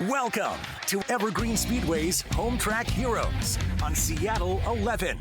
Welcome to Evergreen Speedway's Home Track Heroes on Seattle 11.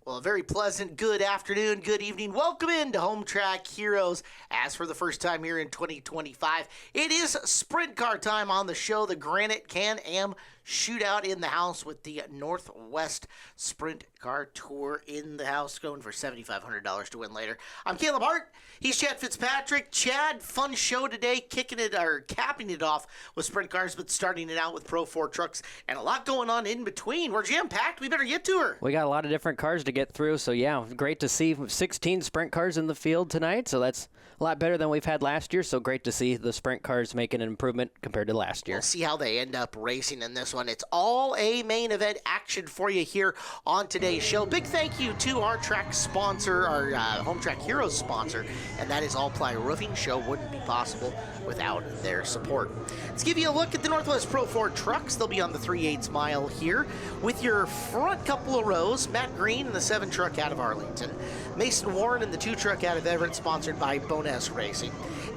Well, a very pleasant good afternoon, good evening. Welcome into Home Track Heroes. As for the first time here in 2025, it is sprint car time on the show. The Granite Can-Am Shootout in the house with the Northwest Sprint Car Tour in the house, going for $7,500 to win later. I'm Caleb Hart. He's Chad Fitzpatrick. Chad, fun show today, capping it off with sprint cars, but starting it out with Pro 4 trucks and a lot going on in between. We're jam-packed. We better get to her. We got a lot of different cars to get through, so yeah, great to see 16 sprint cars in the field tonight, so that's a lot better than we've had last year, so great to see the sprint cars making an improvement compared to last year. We'll see how they end up racing in this one. It's all a main event action for you here on today's show. Big thank you to our track sponsor, our Home Track Heroes sponsor, and that is All Ply Roofing. Show wouldn't be possible without their support. Let's give you a look at the Northwest Pro 4 trucks. They'll be on the 3/8 mile here with your front couple of rows. Matt Green in the 7 truck out of Arlington. Mason Warren in the 2 truck out of Everett, sponsored by Bonus Racing.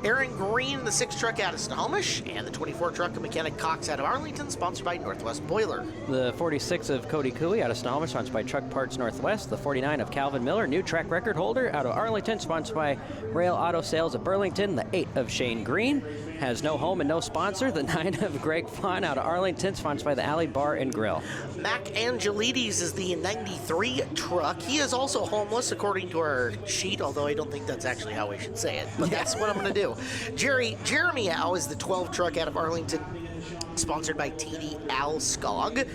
Aaron Green in the 6 truck out of Snohomish, and the 24 truck of Mechanic Cox out of Arlington, sponsored by Northwest Boiler. The 46 of Cody Cooey out of Snohomish, sponsored by Truck Parts Northwest. The 49 of Calvin Miller, new track record holder out of Arlington, sponsored by Rail Auto Sales of Burlington. The 8 of Shane Green has no home and no sponsor. The 9 of Greg Fawn out of Arlington, sponsored by the Alley Bar and Grill. Mac Angelides is the 93 truck. He is also homeless, according to our sheet, although I don't think that's actually how we should say it, but that's what I'm going to do. Jeremy Al is the 12 truck out of Arlington, sponsored by TD Al Skog.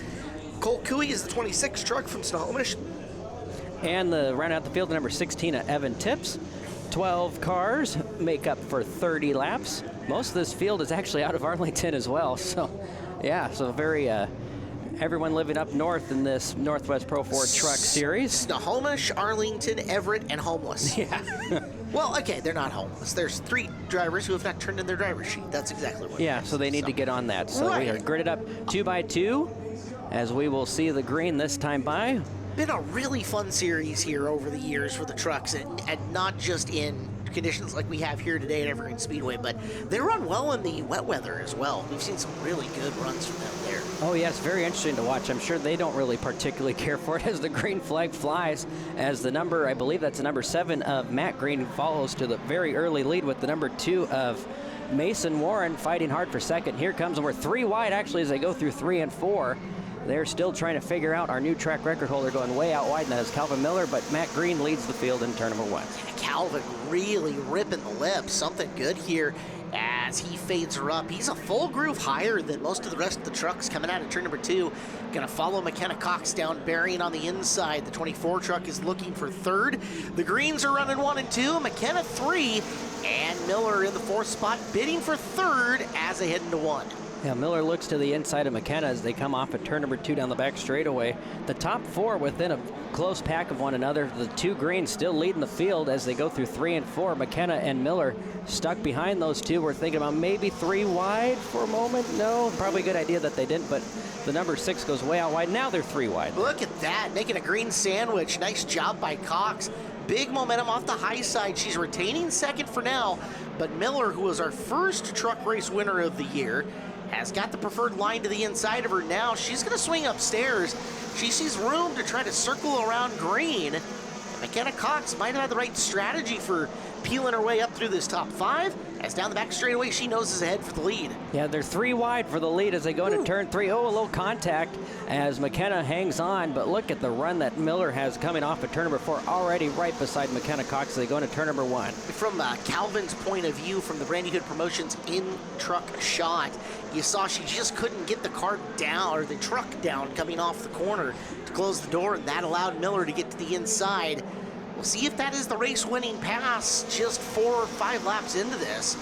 Cole Cooey is the 26 truck from Snohomish. And the round out the field, the number 16 of Evan Tips. 12 cars make up for 30 laps. Most of this field is actually out of Arlington as well. So, yeah, so very, everyone living up north in this Northwest Pro 4 truck series. Snohomish, Arlington, Everett, and homeless. Yeah. Well, okay, they're not homeless. There's 3 drivers who have not turned in their driver's sheet. That's exactly what it is. So they need to get on that. So we are gridded up 2 by 2 as we will see the green this time by. Been a really fun series here over the years for the trucks, and not just in conditions like we have here today at Evergreen Speedway, but they run well in the wet weather as well. We've seen some really good runs from them there. Oh yes, very interesting to watch. I'm sure they don't really particularly care for it as the green flag flies, as the number, I believe that's the number 7 of Matt Green, follows to the very early lead with the number 2 of Mason Warren fighting hard for second. Here comes, and we're 3 wide actually as they go through 3 and 4. They're still trying to figure out our new track record holder going way out wide, and that is Calvin Miller, but Matt Green leads the field in turn number 1. Yeah, Calvin really ripping the lips. Something good here as he fades her up. He's a full groove higher than most of the rest of the trucks coming out of turn number 2. Going to follow McKenna Cox down, burying on the inside. The 24 truck is looking for 3rd. The Greens are running 1 and 2. McKenna 3, and Miller in the 4th spot, bidding for 3rd as they head into 1. Yeah, Miller looks to the inside of McKenna as they come off at turn number 2 down the back straightaway. The top 4 within a close pack of one another. The 2 Greens still leading the field as they go through 3 and 4. McKenna and Miller stuck behind those 2. We're thinking about maybe 3 wide for a moment. No, probably a good idea that they didn't, but the number 6 goes way out wide. Now they're 3 wide. Look at that, making a green sandwich. Nice job by Cox. Big momentum off the high side. She's retaining 2nd for now, but Miller, who was our first truck race winner of the year, has got the preferred line to the inside of her now. She's going to swing upstairs. She sees room to try to circle around Green. And McKenna Cox might have had the right strategy for peeling her way up through this top 5. As down the back straightaway, she noses ahead for the lead. Yeah, they're 3 wide for the lead as they go into turn 3. Oh, a little contact as McKenna hangs on, but look at the run that Miller has coming off at turn number 4, already right beside McKenna Cox as they go into turn number 1. From Calvin's point of view, from the Brandy Hood Promotions in-truck shot, you saw she just couldn't get the car down, or the truck down, coming off the corner to close the door, and that allowed Miller to get to the inside. We'll see if that is the race-winning pass just 4 or 5 laps into this,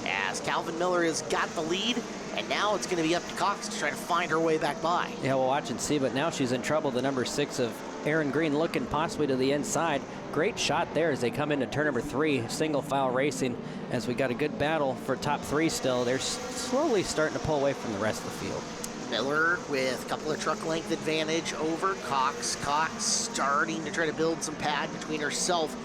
as Calvin Miller has got the lead, and now it's going to be up to Cox to try to find her way back by. Yeah, we'll watch and see, but now she's in trouble. The number 6 of Aaron Green looking possibly to the inside. Great shot there as they come into turn number 3, single file racing, as we got a good battle for top 3 still. They're slowly starting to pull away from the rest of the field. Miller with a couple of truck length advantage over Cox. Cox starting to try to build some pad between herself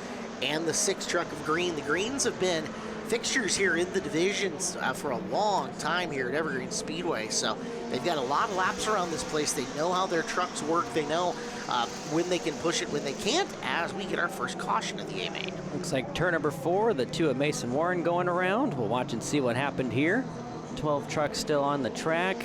and the 6 truck of Green. The Greens have been fixtures here in the divisions for a long time here at Evergreen Speedway. So they've got a lot of laps around this place. They know how their trucks work. They know when they can push it, when they can't, as we get our first caution of the A-Main. Looks like turn number 4, the 2 of Mason Warren going around. We'll watch and see what happened here. 12 trucks still on the track.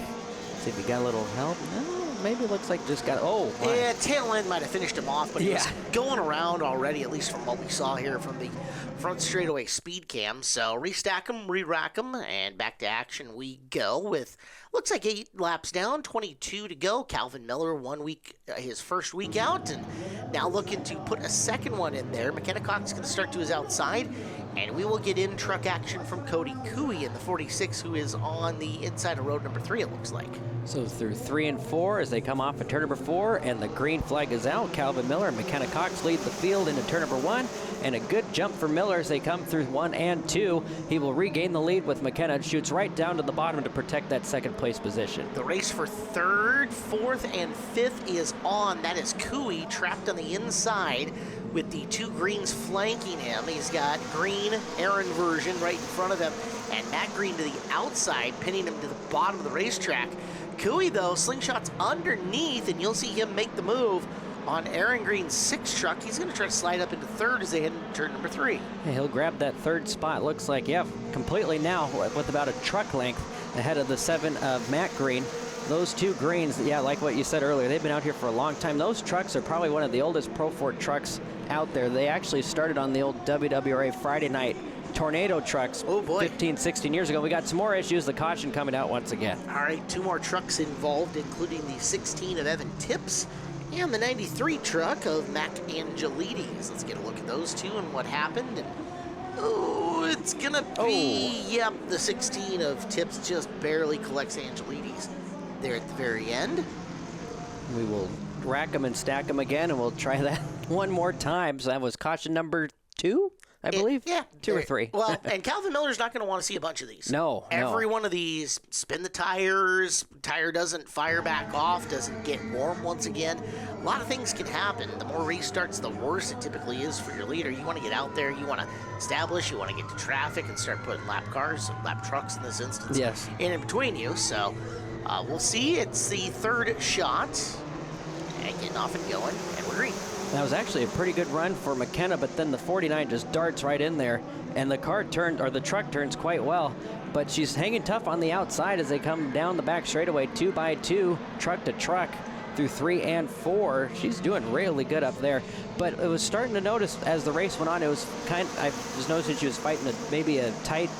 See if we got a little help. No, maybe it looks like just got, oh. My. Yeah, tail end might have finished him off, but he was going around already, at least from what we saw here from the front straightaway speed cam. So restack them, re-rack them, and back to action we go with, looks like 8 laps down, 22 to go. Calvin Miller, 1 week, his first week out, and now looking to put a second one in there. McKenna Cox is going to start to his outside, and we will get in truck action from Cody Cooey in the 46, who is on the inside of road number 3, it looks like. So through 3 and 4 as they come off of turn number 4, and the green flag is out. Calvin Miller and McKenna Cox lead the field into turn number 1, and a good jump for Miller as they come through 1 and 2. He will regain the lead with McKenna, shoots right down to the bottom to protect that second place position. The race for 3rd, 4th, and 5th is on. That is Cooey trapped on the inside with the 2 greens flanking him. He's got green Aaron version right in front of him, and Matt Green to the outside, pinning him to the bottom of the racetrack. Cooey, though, slingshots underneath, and you'll see him make the move on Aaron Green's 6 truck. He's going to try to slide up into 3rd as they head into turn number 3. Yeah, he'll grab that 3rd spot. Looks like, yeah, completely now with about a truck length ahead of the 7 of Matt Green. Those 2 greens, yeah, like what you said earlier, they've been out here for a long time. Those trucks are probably one of the oldest Pro 4 trucks out there. They actually started on the old WWRA Friday night Tornado trucks 15, 16 years ago. We got some more issues. The caution coming out once again. All right, 2 more trucks involved, including the 16 of Evan Tips and the 93 truck of Mac Angelides. Let's get a look at those 2 and what happened. And it's gonna be, yep, the 16 of Tips just barely collects Angelides there at the very end. We will rack them and stack them again, and we'll try that one more time. So that was caution number 2, I believe. Yeah. 2 or 3. Well, and Calvin Miller's not going to want to see a bunch of these. No. Every one of these, spin the tires, tire doesn't fire back off, doesn't get warm once again. A lot of things can happen. The more restarts, the worse it typically is for your leader. You want to get out there, you want to establish, you want to get to traffic and start putting lap cars, lap trucks in this instance, in between you. So we'll see. It's the 3rd shot. And getting off and going, and we're green. That was actually a pretty good run for McKenna, but then the 49 just darts right in there, and the car turned, or the truck turns quite well, but she's hanging tough on the outside as they come down the back straightaway, 2 by 2, truck to truck through 3 and 4. She's doing really good up there, but it was starting to notice as the race went on, it was I was noticing she was fighting maybe a tight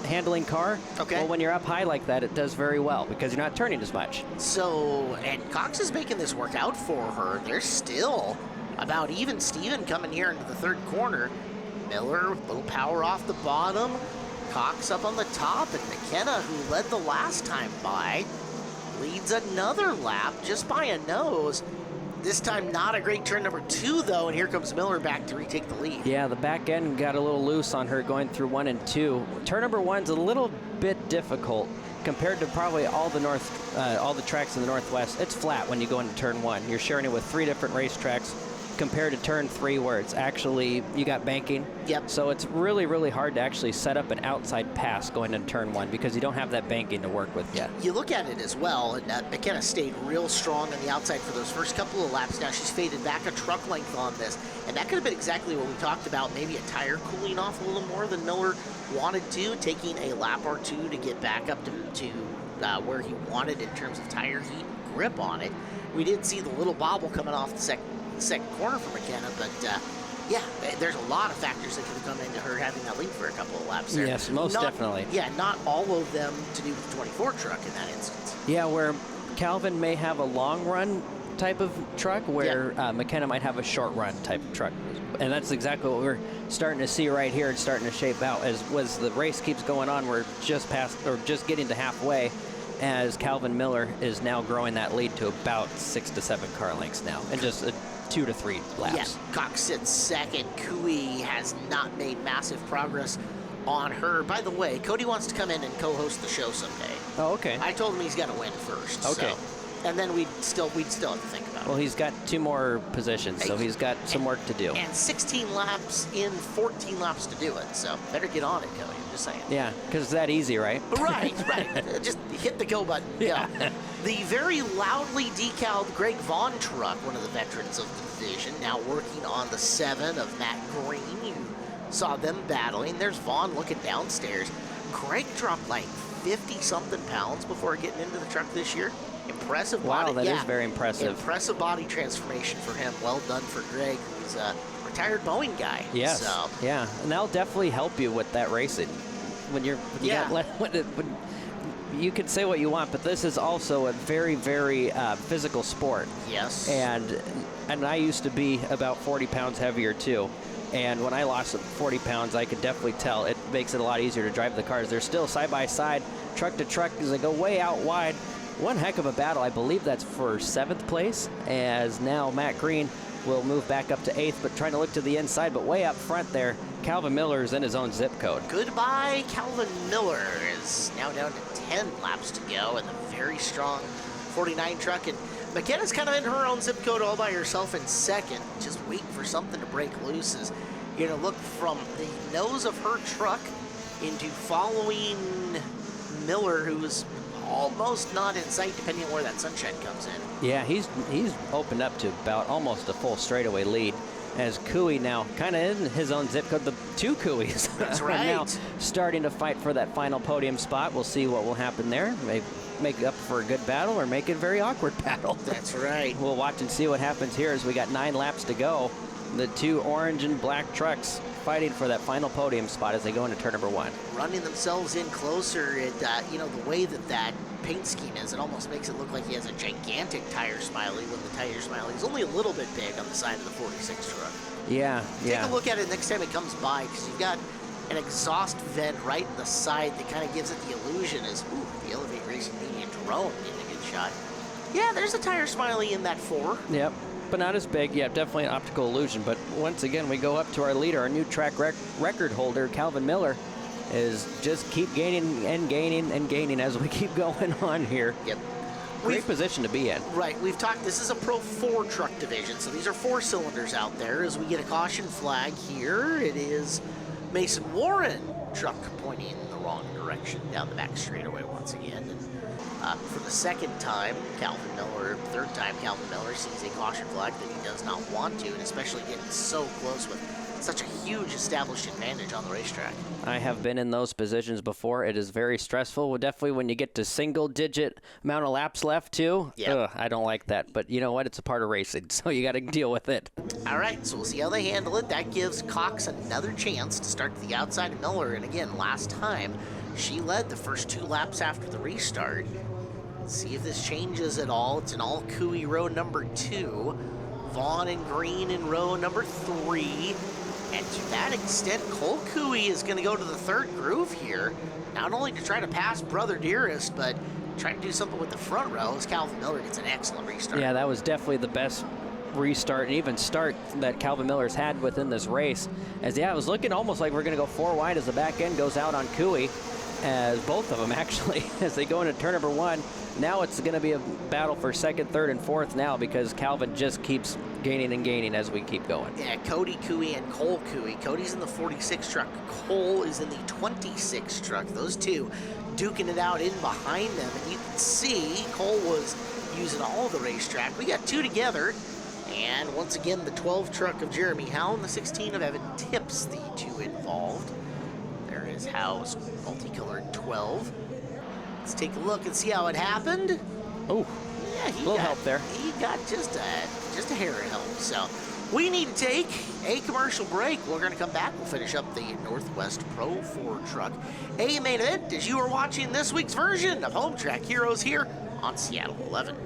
handling car. Okay. Well, when you're up high like that, it does very well because you're not turning as much. So, and Cox is making this work out for her. They're still about even Steven coming here into the 3rd corner. Miller, little power off the bottom. Cox up on the top, and McKenna, who led the last time by, leads another lap just by a nose. This time not a great turn number 2, though, and here comes Miller back to retake the lead. Yeah, the back end got a little loose on her going through 1 and 2. Turn number 1's a little bit difficult compared to probably all the tracks in the Northwest. It's flat when you go into turn 1. You're sharing it with 3 different racetracks compared to turn 3 where it's actually, you got banking. Yep. So it's really, really hard to actually set up an outside pass going into turn 1 because you don't have that banking to work with yet. You look at it as well, and McKenna stayed real strong on the outside for those first couple of laps. Now she's faded back a truck length on this, and that could have been exactly what we talked about, maybe a tire cooling off a little more than Miller wanted to, taking a lap or 2 to get back up to where he wanted in terms of tire heat and grip on it. We did see the little bobble coming off the second corner for McKenna, but yeah, there's a lot of factors that could have come into her having that lead for a couple of laps there. Yes, most definitely. Yeah, not all of them to do with the 24 truck in that instance. Yeah, where Calvin may have a long run type of truck, where McKenna might have a short run type of truck. And that's exactly what we're starting to see right here. It's starting to shape out as the race keeps going on. We're just getting to halfway, as Calvin Miller is now growing that lead to about 6 to 7 car lengths now, and just 2 to 3 laps. Yeah, Cox sits second. Cooey has not made massive progress on her. By the way, Cody wants to come in and co-host the show someday. Oh, okay. I told him he's got to win first. Okay. So And then we'd still have to think about it. Well, he's got 2 more positions, so he's got some work to do. And 16 laps in 14 laps to do it, so better get on it, Kelly. I'm just saying. Yeah, because it's that easy, right? Right. Just hit the go button. Yeah. The very loudly decaled Greg Vaughn truck, one of the veterans of the division, now working on the 7 of Matt Green. You saw them battling. There's Vaughn looking downstairs. Greg dropped like 50-something pounds before getting into the truck this year. Impressive body. Wow, that is very impressive. Impressive body transformation for him. Well done for Greg, who's a retired Boeing guy. Yes. So. Yeah, and that'll definitely help you with that racing. When you can say what you want, but this is also a very, very physical sport. Yes. And I used to be about 40 pounds heavier too. And when I lost 40 pounds, I could definitely tell it makes it a lot easier to drive the cars. They're still side by side, truck to truck, as they go way out wide. One heck of a battle. I believe that's for 7th place, as now Matt Green will move back up to 8th, but trying to look to the inside, but way up front there, Calvin Miller is in his own zip code. Goodbye, Calvin Miller is now down to 10 laps to go in the very strong 49 truck. And McKenna's kind of in her own zip code all by herself in 2nd, just waiting for something to break loose. As you're going to look from the nose of her truck into following Miller, who's almost not in sight, depending on where that sunshine comes in. Yeah, he's opened up to about almost a full straightaway lead, as Cooey now kind of in his own zip code. The 2 Cooeys That's are right. now starting to fight for that final podium spot. We'll see what will happen there. Maybe make up for a good battle or make it a very awkward battle. That's right. We'll watch and see what happens here as we got 9 laps to go. The 2 orange and black trucks fighting for that final podium spot as they go into turn number 1. Running themselves in closer. It, the way that paint scheme is, it almost makes it look like he has a gigantic tire smiley when the tire smiley is only a little bit big on the side of the 46 truck. Yeah. Take a look at it next time it comes by, because you've got an exhaust vent right in the side that kind of gives it the illusion as, ooh, the Elevate Racing Media drone getting a good shot. Yeah, there's a tire smiley in that 4. Yep. But not as big. Yeah, definitely an optical illusion. But once again, we go up to our leader, our new track record holder, Calvin Miller, is just keep gaining and gaining and gaining as we keep going on here. Yep. Great position to be in. Right. We've talked, this is a Pro 4 truck division, so these are 4 cylinders out there. As we get a caution flag here, it is Mason Warren truck pointing in the wrong direction down the back straightaway once again. And for the 2nd time, Calvin Miller, 3rd time, Calvin Miller sees a caution flag that he does not want to, and especially getting so close with such a huge established advantage on the racetrack. I have been in those positions before. It is very stressful. Well, definitely when you get to single-digit amount of laps left, too. Yeah. I don't like that. But you know what? It's a part of racing, so you got to deal with it. All right, so we'll see how they handle it. That gives Cox another chance to start to the outside of Miller. And again, last time, she led the first 2 laps after the restart. Let's see if this changes at all. It's an all Cooey row number 2. Vaughn and Green in row number 3. And to that extent, Cole Cooey is going to go to the 3rd groove here, not only to try to pass Brother Dearest, but try to do something with the front row as Calvin Miller gets an excellent restart. Yeah, that was definitely the best restart and even start that Calvin Miller's had within this race. As it was looking almost like we're going to go 4 wide as the back end goes out on Cooey, as both of them actually, as they go into turn number 1. Now it's going to be a battle for 2nd, 3rd, and 4th now, because Calvin just keeps gaining and gaining as we keep going. Yeah, Cody Cooey and Cole Cooey. Cody's in the 46 truck. Cole is in the 26 truck. Those 2 duking it out in behind them. And you can see Cole was using all of the racetrack. We got 2 together. And once again, the 12 truck of Jeremy Howe and the 16 of Evan Tips, the 2 involved. There is Howe's multicolored 12. Let's take a look and see how it happened. Oh, yeah, a little help there. He got just a hair of help. So we need to take a commercial break. We're going to come back. We'll finish up the Northwest Pro 4 truck A main event as you are watching this week's version of Home Track Heroes here on Seattle 11.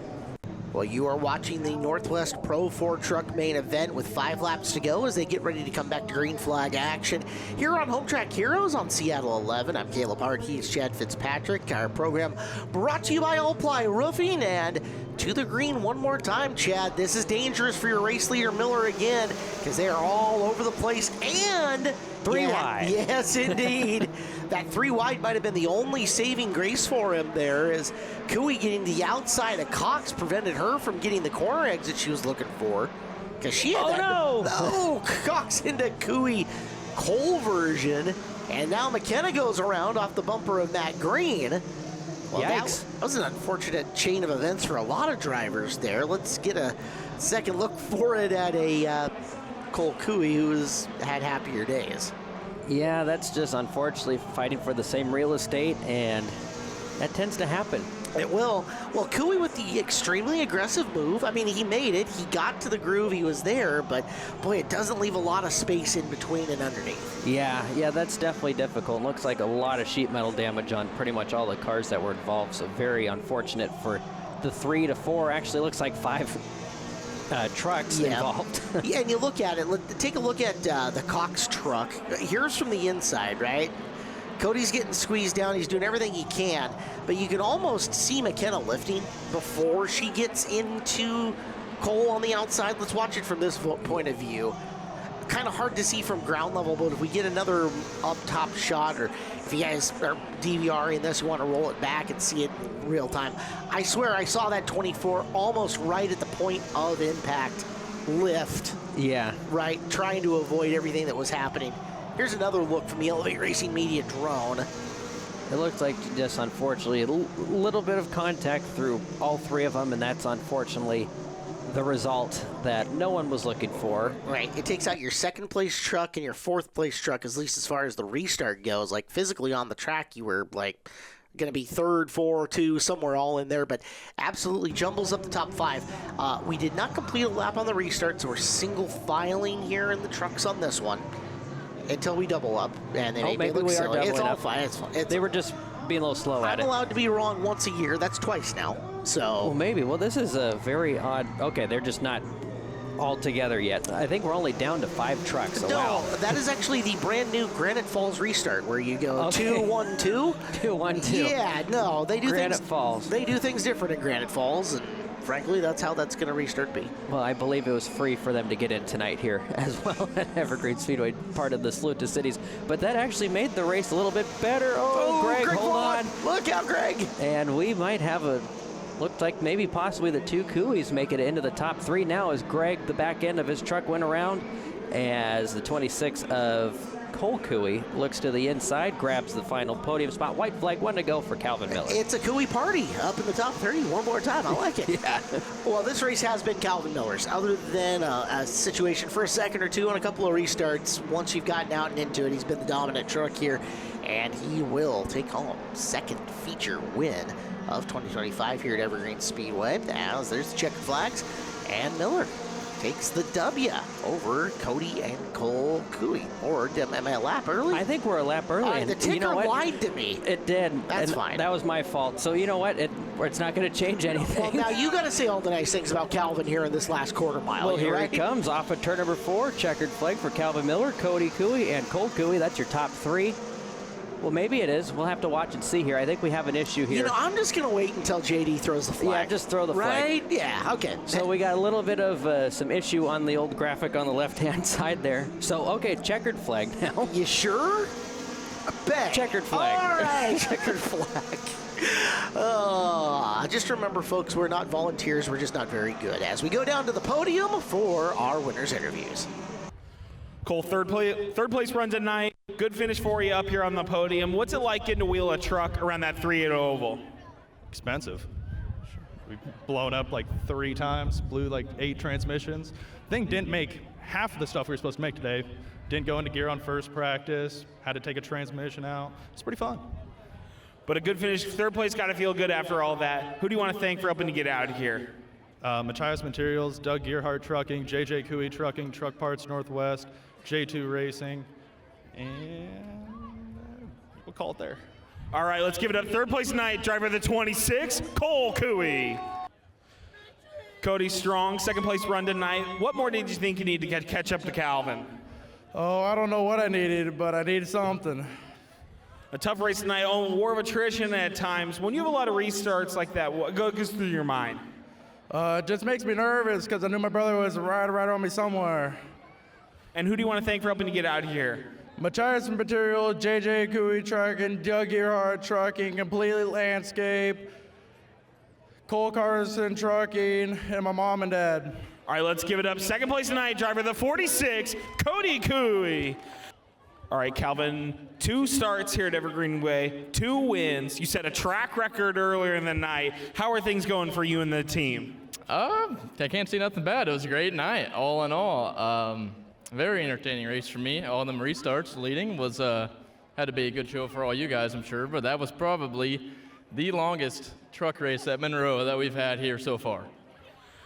Well, you are watching the Northwest Pro 4 truck main event with 5 laps to go as they get ready to come back to green flag action here on Home Track Heroes on Seattle 11. I'm Caleb Hart. He's Chad Fitzpatrick. Our program brought to you by All Ply Roofing and to the green one more time, Chad. This is dangerous for your race leader, Miller, again, because they are all over the place. And three wide. Yes, indeed. That 3 wide might have been the only saving grace for him there, as Cooey getting the outside of Cox prevented her from getting the corner exit she was looking for. Because she had Cox into Cooey Cole version. And now McKenna goes around off the bumper of Matt Green. Well, that was an unfortunate chain of events for a lot of drivers there. Let's get a second look for it at a Cole Cooey, who's had happier days. Yeah, that's just unfortunately fighting for the same real estate, and that tends to happen. It will. Well, Cooey with the extremely aggressive move. I mean, he made it. He got to the groove. He was there, but boy, it doesn't leave a lot of space in between and underneath. Yeah, that's definitely difficult. Looks like a lot of sheet metal damage on pretty much all the cars that were involved, so very unfortunate for the 3 to 4. Actually, looks like 5 trucks involved. Yeah, and you look at it. Take a look at the Cox truck. Here's from the inside, right? Cody's getting squeezed down. He's doing everything he can, but you can almost see McKenna lifting before she gets into Cole on the outside. Let's watch it from this point of view. Kind of hard to see from ground level, but if we get another up top shot, or if you guys are DVRing this, you want to roll it back and see it in real time. I swear I saw that 24 almost right at the point of impact lift. Yeah. Right, trying to avoid everything that was happening. Here's another look from the Elevate Racing Media drone. It looks like just unfortunately a little bit of contact through all 3 of them, and that's unfortunately the result that no one was looking for. Right. It takes out your 2nd place truck and your 4th place truck, at least as far as the restart goes. Like physically on the track, you were like going to be 3rd, 4, 2, somewhere all in there, but absolutely jumbles up the top 5. We did not complete a lap on the restart, so we're single filing here in the trucks on this one until we double up. And then maybe we are doubling It's all up. fine. It's fine. They were just being a little slow at it. I'm allowed to be wrong once a year. That's twice now. So well, maybe. Well, this is a very odd. Okay, they're just not all together yet. I think we're only down to 5 trucks. So no, wow. That is actually the brand new Granite Falls restart, where you go 2, 1, 2. 2, 1, 2. Yeah, no, they do Granite Falls. They do things different in Granite Falls, and frankly, that's how that's going to restart be. Well, I believe it was free for them to get in tonight here as well at Evergreen Speedway, part of the Salute to Cities. But that actually made the race a little bit better. Oh, Greg, hold on. Look out, Greg. And we might have looked like maybe possibly the 2 Cooeys make it into the top 3 now, as Greg, the back end of his truck went around, as the 26 of Cole Cooey looks to the inside, grabs the final podium spot. White flag, 1 to go for Calvin Miller. It's a Cooey party up in the top 30 one more time. I like it. Yeah. Well, this race has been Calvin Miller's, other than a situation for a second or two on a couple of restarts. Once you've gotten out and into it, he's been the dominant truck here, and he will take home 2nd feature win of 2025 here at Evergreen Speedway. As there's the checkered flags, and Miller takes the W over Cody and Cole Cooey. Or am I a lap early? I think we're a lap early. The ticker lied to me. It did. That's fine. That was my fault. So you know what? It's not going to change anything. Well, now you got to say all the nice things about Calvin here in this last quarter mile. Well, here right? he comes off of turn number 4. Checkered flag for Calvin Miller, Cody Cooey, and Cole Cooey. That's your top 3. Well, maybe it is. We'll have to watch and see here. I think we have an issue here. You know, I'm just going to wait until JD throws the flag. Yeah, just throw the flag. Right? Yeah, okay. So we got a little bit of some issue on the old graphic on the left-hand side there. So, okay, checkered flag now. You sure? Bet. Checkered flag. All right, checkered flag. Just remember, folks, we're not volunteers. We're just not very good. As we go down to the podium for our winners' interviews. Cole, third place run tonight. Good finish for you up here on the podium. What's it like getting to wheel a truck around that 380 oval? Expensive. We've blown up like 3 times, blew like 8 transmissions. Thing didn't make half of the stuff we were supposed to make today. Didn't go into gear on first practice, had to take a transmission out. It's pretty fun. But a good finish. Third place got to feel good after all that. Who do you want to thank for helping to get out of here? Machias Materials, Doug Gearhart Trucking, JJ Cooey Trucking, Truck Parts Northwest, J2 Racing, and we'll call it there. All right, let's give it up. Third place tonight, driver of the 26, Cole Cooey. Cody Strong, second place run tonight. What more did you think you need to catch up to Calvin? Oh, I don't know what I needed, but I needed something. A tough race tonight, war of attrition at times. When you have a lot of restarts like that, what goes through your mind? It just makes me nervous because I knew my brother was right on me somewhere. And who do you want to thank for helping you get out here? Matthias Material, JJ Cooey Trucking, Doug Earhart Trucking, Completely Landscape, Cole Carson Trucking, and my mom and dad. All right, let's give it up. Second place tonight, driver the 46, Cody Cooey. All right, Calvin, 2 starts here at Evergreen Way, 2 wins. You set a track record earlier in the night. How are things going for you and the team? I can't see nothing bad. It was a great night, all in all. Very entertaining race for me. All them restarts leading was had to be a good show for all you guys, I'm sure. But that was probably the longest truck race at Monroe that we've had here so far.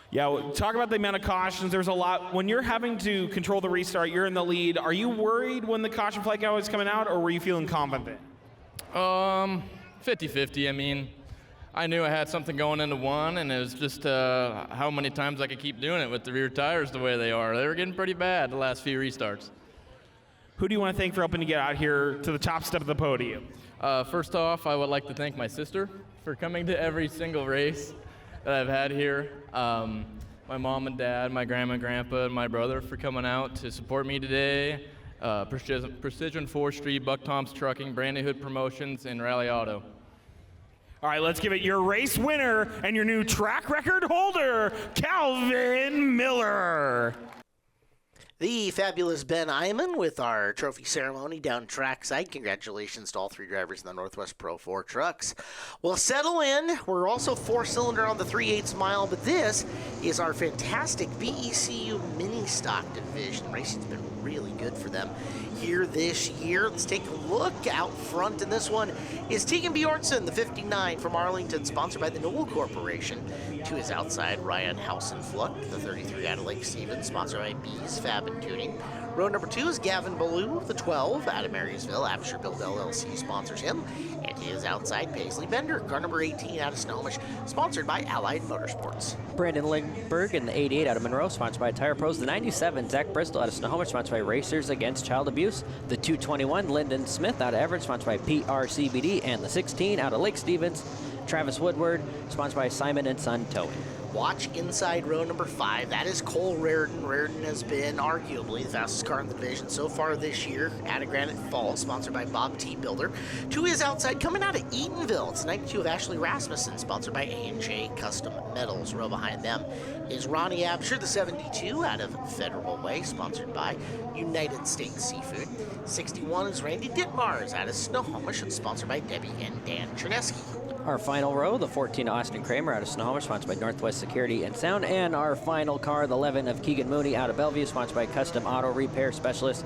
Yeah, talk about the amount of cautions. There's a lot. When you're having to control the restart, you're in the lead. Are you worried when the caution flag was coming out, or were you feeling confident? 50-50. I mean, I knew I had something going into one, and it was just how many times I could keep doing it with the rear tires the way they are. They were getting pretty bad the last few restarts. Who do you want to thank for helping you get out here to the top step of the podium? First off, I would like to thank my sister for coming to every single race that I've had here. My mom and dad, my grandma and grandpa, and my brother for coming out to support me today. Precision Forestry, Buck Tom's Trucking, Brandy Hood Promotions, and Rally Auto. All right, let's give it your race winner and your new track record holder, Calvin Miller. The fabulous Ben Iman with our trophy ceremony down trackside. Congratulations to all 3 drivers in the Northwest Pro 4 trucks. Well, settle in. We're also 4-cylinder on the 3/8 mile, but this is our fantastic BECU mini stock division. Racing's been really good for them here this year. Let's take a look out front, and this one is Tegan Bjornsson, the 59 from Arlington, sponsored by the Noel Corporation. To his outside, Ryan Hausenfluck, the 33 out of Lake Stevens, sponsored by Bees Fab and Tuning. Row number 2 is Gavin Ballou, the 12 out of Marysville. Absher Build LLC sponsors him. And his outside, Paisley Bender, car number 18 out of Snohomish, sponsored by Allied Motorsports. Brandon Lindbergh in the 88 out of Monroe, sponsored by Tire Pros. The 97, Zach Bristol out of Snohomish, sponsored by Racers Against Child Abuse. The 221, Lyndon Smith out of Everett, sponsored by PRCBD. And the 16 out of Lake Stevens, Travis Woodward, sponsored by Simon & Son Towing. Watch inside row number 5. That is Cole Reardon. Reardon has been arguably the fastest car in the division so far this year at Granite Falls, sponsored by Bob T. Builder. To his outside, coming out of Eatonville, it's 92 of Ashley Rasmussen, sponsored by A&J Custom Metals. Row behind them is Ronnie Absher, the 72 out of Federal Way, sponsored by United States Seafood. 61 is Randy Ditmars out of Snohomish, and sponsored by Debbie and Dan Cherneski. Our final row, the 14 Austin Kramer out of Snohomish, sponsored by Northwest Security and Sound. And our final car, the 11 of Keegan Mooney out of Bellevue, sponsored by Custom Auto Repair Specialist.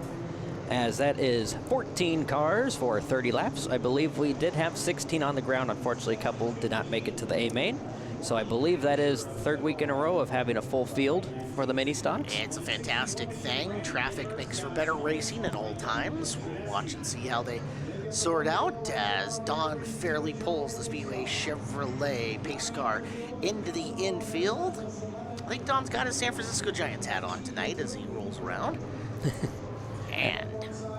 As that is 14 cars for 30 laps. I believe we did have 16 on the ground. Unfortunately, a couple did not make it to the A main. So I believe that is the 3rd week in a row of having a full field for the mini stocks. It's a fantastic thing. Traffic makes for better racing at all times. We'll watch and see how they sort out as Don fairly pulls the Speedway Chevrolet pace car into the infield. I think Don's got his San Francisco Giants hat on tonight as he rolls around. And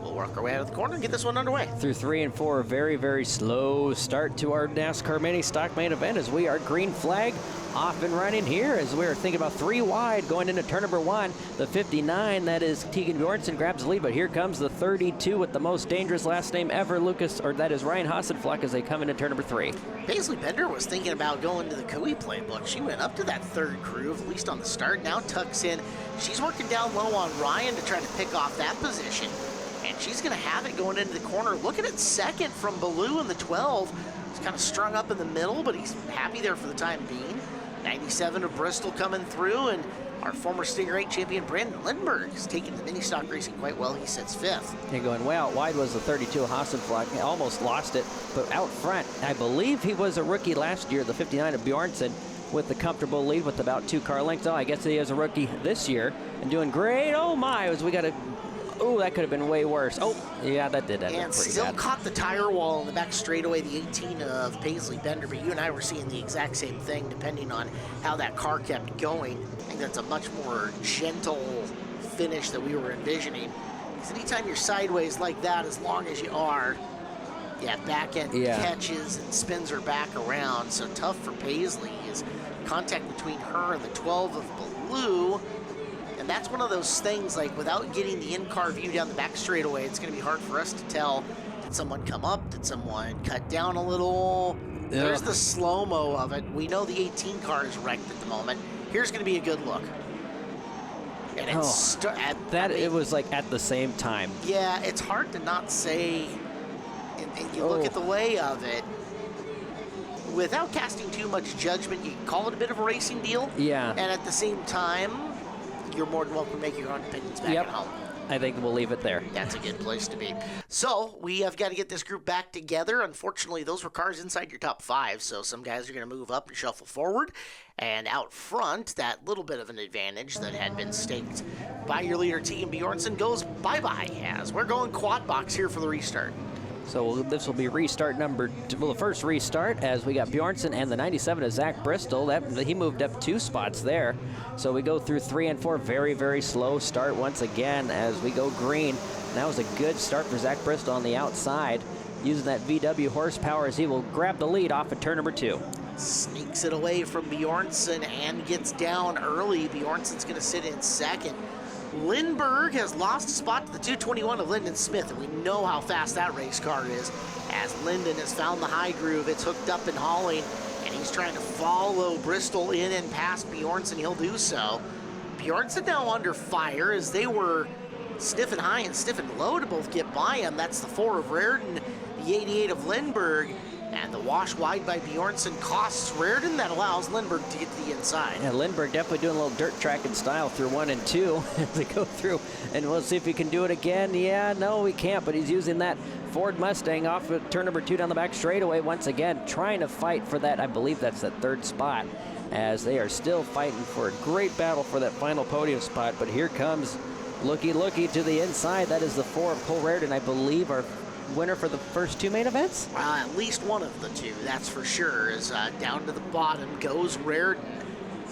we'll work our way out of the corner and get this one underway. Through 3 and 4, a very, very slow start to our NASCAR mini stock main event as we are green flag off and running here as we're thinking about 3 wide going into turn number 1. The 59, that is Tegan Bjornsson, grabs the lead, but here comes the 32 with the most dangerous last name ever, that is Ryan Hassenfluck, as they come into turn number 3. Paisley Bender was thinking about going to the Cooey playbook. She went up to that 3rd groove, at least on the start, now tucks in. She's working down low on Ryan to try to pick off that position. And she's going to have it going into the corner. Looking at 2nd from Ballou in the 12. He's kind of strung up in the middle, but he's happy there for the time being. 97 of Bristol coming through, and our former Stinger 8 champion Brandon Lindbergh is taking the mini stock racing quite well. He sits 5th. And going way out wide was the 32 Hassenfluck. He almost lost it, but out front, I believe he was a rookie last year, the 59 of Bjornsson, with the comfortable lead with about 2 car lengths. Oh, I guess he is a rookie this year and doing great. Oh my, as we got a oh, that could have been way worse. Oh, yeah, that did end up and pretty still bad. Caught the tire wall in the back straightaway, the 18 of Paisley Bender. But you and I were seeing the exact same thing, depending on how that car kept going. I think that's a much more gentle finish that we were envisioning. Because anytime you're sideways like that, as long as you are, Yeah, back end catches and spins her back around. So tough for Paisley is contact between her and the 12 of blue. And that's one of those things, like, without getting the in-car view down the back straightaway, it's going to be hard for us to tell, did someone come up? Did someone cut down a little? Yeah. There's the slow-mo of it. We know the 18 car is wrecked at the moment. Here's going to be a good look. And it's it was like at the same time. Yeah, it's hard to not say, and you look at the way of it, without casting too much judgment, you can call it a bit of a racing deal. Yeah. And at the same time, you're more than welcome to make your own opinions back at home. I think we'll leave it there. That's a good place to be. So we have got to get this group back together. Unfortunately, those were cars inside your top 5, so some guys are going to move up and shuffle forward. And out front, that little bit of an advantage that had been staked by your leader, Tegan Bjornsson, goes bye-bye as we're going quad box here for the restart. So this will be restart number two, well, the first restart, as we got Bjornsson and the 97 of Zach Bristol. He moved up 2 spots there. So we go through 3 and 4. Very, very slow start once again as we go green. And that was a good start for Zach Bristol on the outside, using that VW horsepower as he will grab the lead off of turn number 2. Sneaks it away from Bjornsson and gets down early. Bjornsson's going to sit in second. Lindbergh has lost a spot to the 221 of Lyndon Smith, and we know how fast that race car is. As Lyndon has found the high groove, it's hooked up and hauling, and he's trying to follow Bristol in and past Bjornsson. He'll do so. Bjornsson now under fire as they were sniffing high and sniffing low to both get by him. That's the 4 of Reardon, the 88 of Lindbergh. And the wash wide by Bjornsson costs Reardon. That allows Lindbergh to get to the inside. Yeah, Lindbergh definitely doing a little dirt tracking style through 1 and 2 as they go through. And we'll see if he can do it again. Yeah, no, we can't. But he's using that Ford Mustang off of turn number 2 down the back straightaway once again, trying to fight for that. I believe that's that 3rd spot, as they are still fighting for a great battle for that final podium spot. But here comes looky to the inside. That is the 4 of Cole Reardon, I believe, our winner for the first 2 main events? At least one of the 2, that's for sure. Is down to the bottom goes Reardon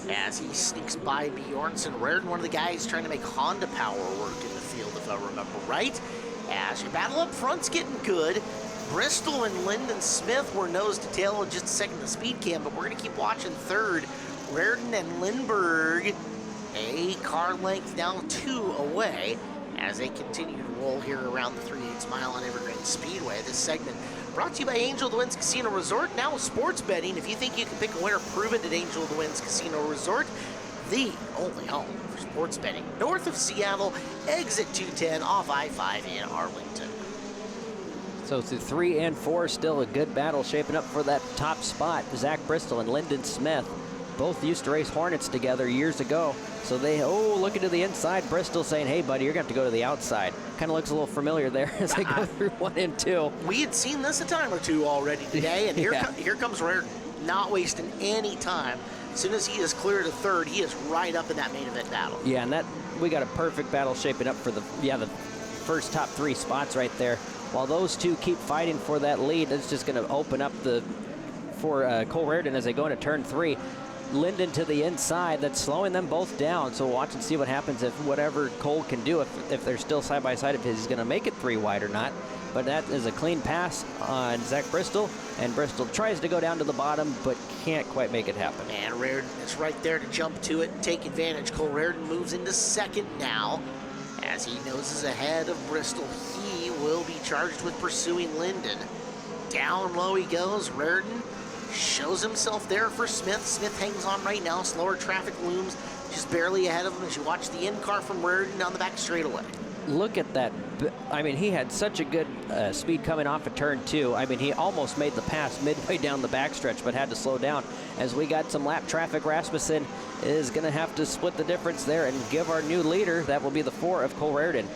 as he sneaks by Bjornsson. Reardon, one of the guys trying to make Honda power work in the field, if I remember right. As your battle up front's getting good. Bristol and Lyndon Smith were nose to tail in just a second the speed cam, but we're going to keep watching 3rd. Reardon and Lindbergh, a car length now 2 away, as they continue to roll here around the 3/8 mile on Evergreen Speedway. This segment brought to you by Angel of the Winds Casino Resort. Now with sports betting, if you think you can pick a winner, prove it at Angel of the Winds Casino Resort, the only home for sports betting. North of Seattle, exit 210 off I-5 in Arlington. So through 3 and 4, still a good battle shaping up for that top spot. Zach Bristol and Lyndon Smith both used to race Hornets together years ago. So they, looking to the inside, Bristol saying, hey, buddy, you're going to have to go to the outside. Kind of looks a little familiar there as they go through 1 and 2. We had seen this a time or 2 already today, and here comes Reardon, not wasting any time. As soon as he is clear to 3rd, he is right up in that main event battle. Yeah, and that we got a perfect battle shaping up for the first top 3 spots right there. While those 2 keep fighting for that lead, it's just going to open up for Cole Reardon as they go into turn 3. Lyndon to the inside, that's slowing them both down. So watch and see what happens if whatever Cole can do, if they're still side by side, if he's going to make it 3 wide or not. But that is a clean pass on Zach Bristol, and Bristol tries to go down to the bottom, but can't quite make it happen. And Reardon is right there to jump to it and take advantage. Cole Reardon moves into 2nd now, as he noses ahead of Bristol. He will be charged with pursuing Lyndon. Down low he goes. Reardon shows himself there for Smith. Smith hangs on right now. Slower traffic looms just barely ahead of him as you watch the in-car from Reardon down the back straightaway. Look at that. I mean, he had such a good speed coming off of turn 2. I mean, he almost made the pass midway down the backstretch, but had to slow down. As we got some lap traffic, Rasmussen is going to have to split the difference there and give our new leader, that will be the 4 of Cole Reardon,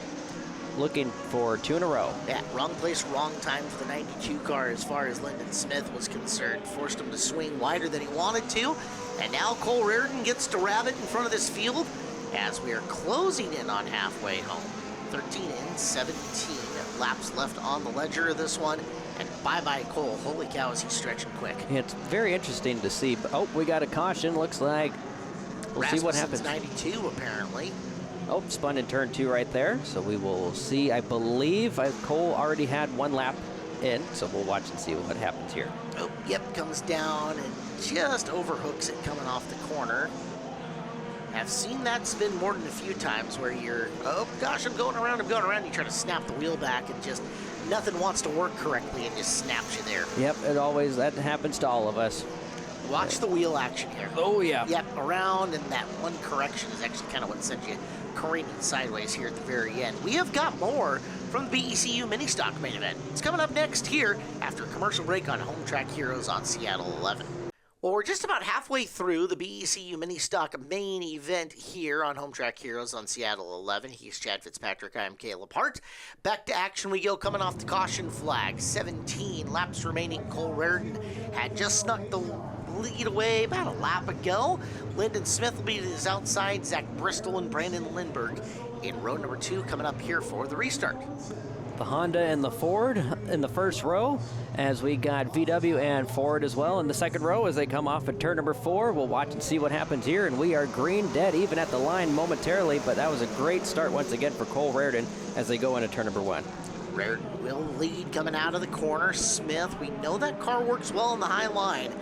looking for 2 in a row. Yeah, wrong place, wrong time for the 92 car as far as Lyndon Smith was concerned. Forced him to swing wider than he wanted to. And now Cole Reardon gets to rabbit in front of this field as we are closing in on halfway home. 13 and 17 laps left on the ledger of this one. And bye-bye Cole. Holy cow, is he stretching quick. Yeah, it's very interesting to see. Oh, we got a caution. Looks like we'll see what happens. 92 apparently. Oh, spun in turn 2 right there. So we will see. I believe Cole already had 1 lap in, so we'll watch and see what happens here. Oh, yep, comes down and just overhooks it coming off the corner. I've seen that spin more than a few times where you're, oh gosh, I'm going around, you try to snap the wheel back and just nothing wants to work correctly and just snaps you there. Yep, that happens to all of us. Watch the wheel action here. Oh, yeah. Yep, around, and that one correction is actually kind of what sends you careening sideways here at the very end. We have got more from the BECU Mini Stock main event. It's coming up next here after a commercial break on Home Track Heroes on Seattle 11. Well, we're just about halfway through the BECU Mini Stock main event here on Home Track Heroes on Seattle 11. He's Chad Fitzpatrick. I'm Caleb Hart. Back to action we go, coming off the caution flag. 17 laps remaining. Cole Raridan had just snuck the lead away about a lap ago. Lyndon Smith will be to his outside. Zach Bristol and Brandon Lindbergh in row number 2 coming up here for the restart. The Honda and the Ford in the first row, as we got VW and Ford as well in the second row as they come off at turn number 4. We'll watch and see what happens here, and we are green dead even at the line momentarily, but that was a great start once again for Cole Raridan as they go into turn number 1. Raridan will lead coming out of the corner. Smith, we know that car works well on the high line,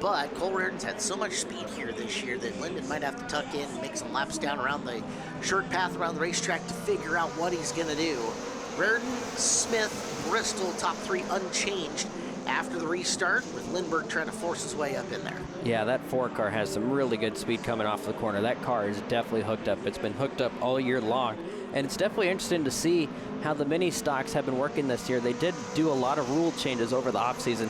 but Cole Raridan's had so much speed here this year that Lyndon might have to tuck in and make some laps down around the short path around the racetrack to figure out what he's going to do. Raridan, Smith, Bristol, top 3 unchanged after the restart, with Lindbergh trying to force his way up in there. Yeah, that Ford car has some really good speed coming off the corner. That car is definitely hooked up. It's been hooked up all year long, and it's definitely interesting to see how the mini stocks have been working this year. They did do a lot of rule changes over the offseason.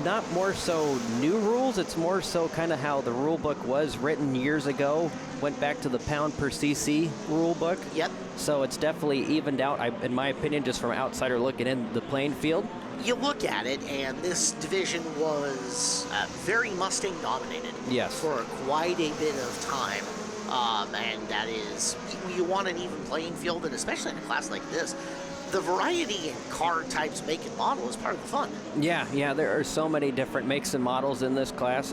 Not more so new rules, it's more so kind of how the rule book was written years ago. Went back to the pound per cc rule book. Yep. So it's definitely evened out, in my opinion, just from an outsider looking in the playing field. You look at it, and this division was very Mustang dominated. Yes. For quite a bit of time. And that is, you want an even playing field, and especially in a class like this, the variety in car types, make and model is part of the fun. Yeah, there are so many different makes and models in this class.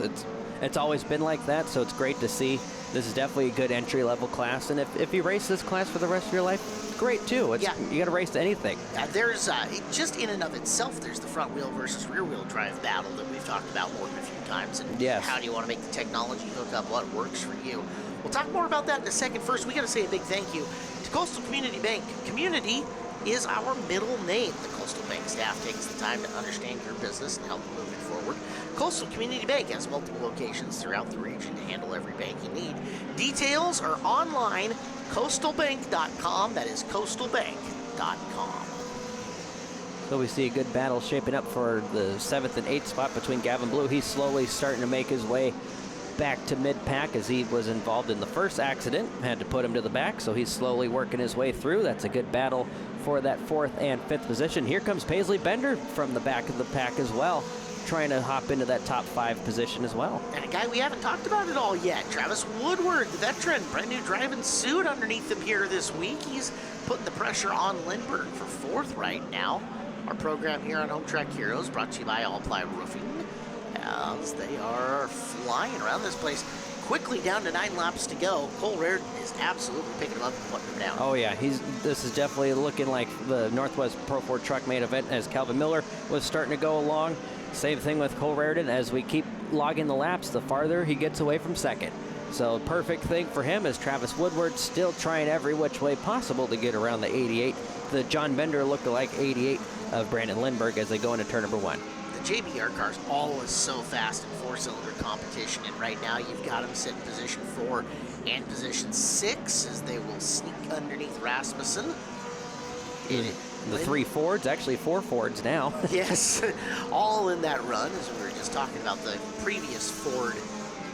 It's always been like that, so it's great to see. This is definitely a good entry-level class, and if you race this class for the rest of your life, great too. You got to race anything. There's just in and of itself, there's the front wheel versus rear wheel drive battle that we've talked about more than a few times, and how do you want to make the technology hook up, what works for you. We'll talk more about that in a second. First, we got to say a big thank you to Coastal Community Bank. Community is our middle name. The Coastal Bank staff takes the time to understand your business and help you move it forward. Coastal Community Bank has multiple locations throughout the region to handle every bank you need. Details are online, coastalbank.com. That is coastalbank.com. So we see a good battle shaping up for the 7th and 8th spot between Gavin Blue. He's slowly starting to make his way back to mid-pack as he was involved in the first accident. Had to put him to the back, so he's slowly working his way through. That's a good battle for that 4th and 5th position. Here comes Paisley Bender from the back of the pack as well, trying to hop into that top 5 position as well. And a guy we haven't talked about at all yet, Travis Woodward, the veteran, brand new driving suit underneath him here this week. He's putting the pressure on Lindbergh for 4th right now. Our program here on Home Track Heroes brought to you by All Ply Roofing, as they are flying around this place. Quickly down to 9 laps to go. Cole Raridan is absolutely picking him up and putting him down. Oh yeah, this is definitely looking like the Northwest Pro 4 Truck main event as Calvin Miller was starting to go along. Same thing with Cole Raridan. As we keep logging the laps, the farther he gets away from 2nd. So perfect thing for him is Travis Woodward still trying every which way possible to get around the 88. The John Bender lookalike 88 of Brandon Lindbergh as they go into turn number 1. The JBR car's always so fast in 4-cylinder competition, and right now you've got him sit in position 4 and position 6 as they will sneak underneath Rasmussen. The 3 Fords, actually 4 Fords now. Yes, all in that run, as we were just talking about the previous Ford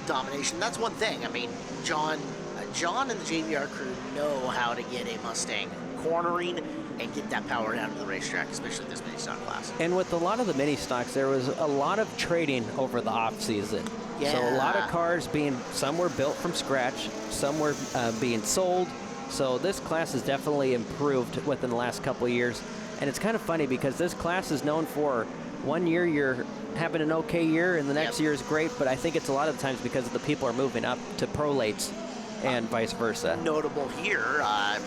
domination. That's one thing. I mean, John and the JBR crew know how to get a Mustang cornering and get that power down to the racetrack, especially this mini stock class. And with a lot of the mini stocks, there was a lot of trading over the off season. Yeah. So a lot of cars some were built from scratch, some were being sold. So this class has definitely improved within the last couple of years. And it's kind of funny because this class is known for one year you're having an okay year and the next year is great, but I think it's a lot of times because the people are moving up to pro lates and vice versa. Notable here,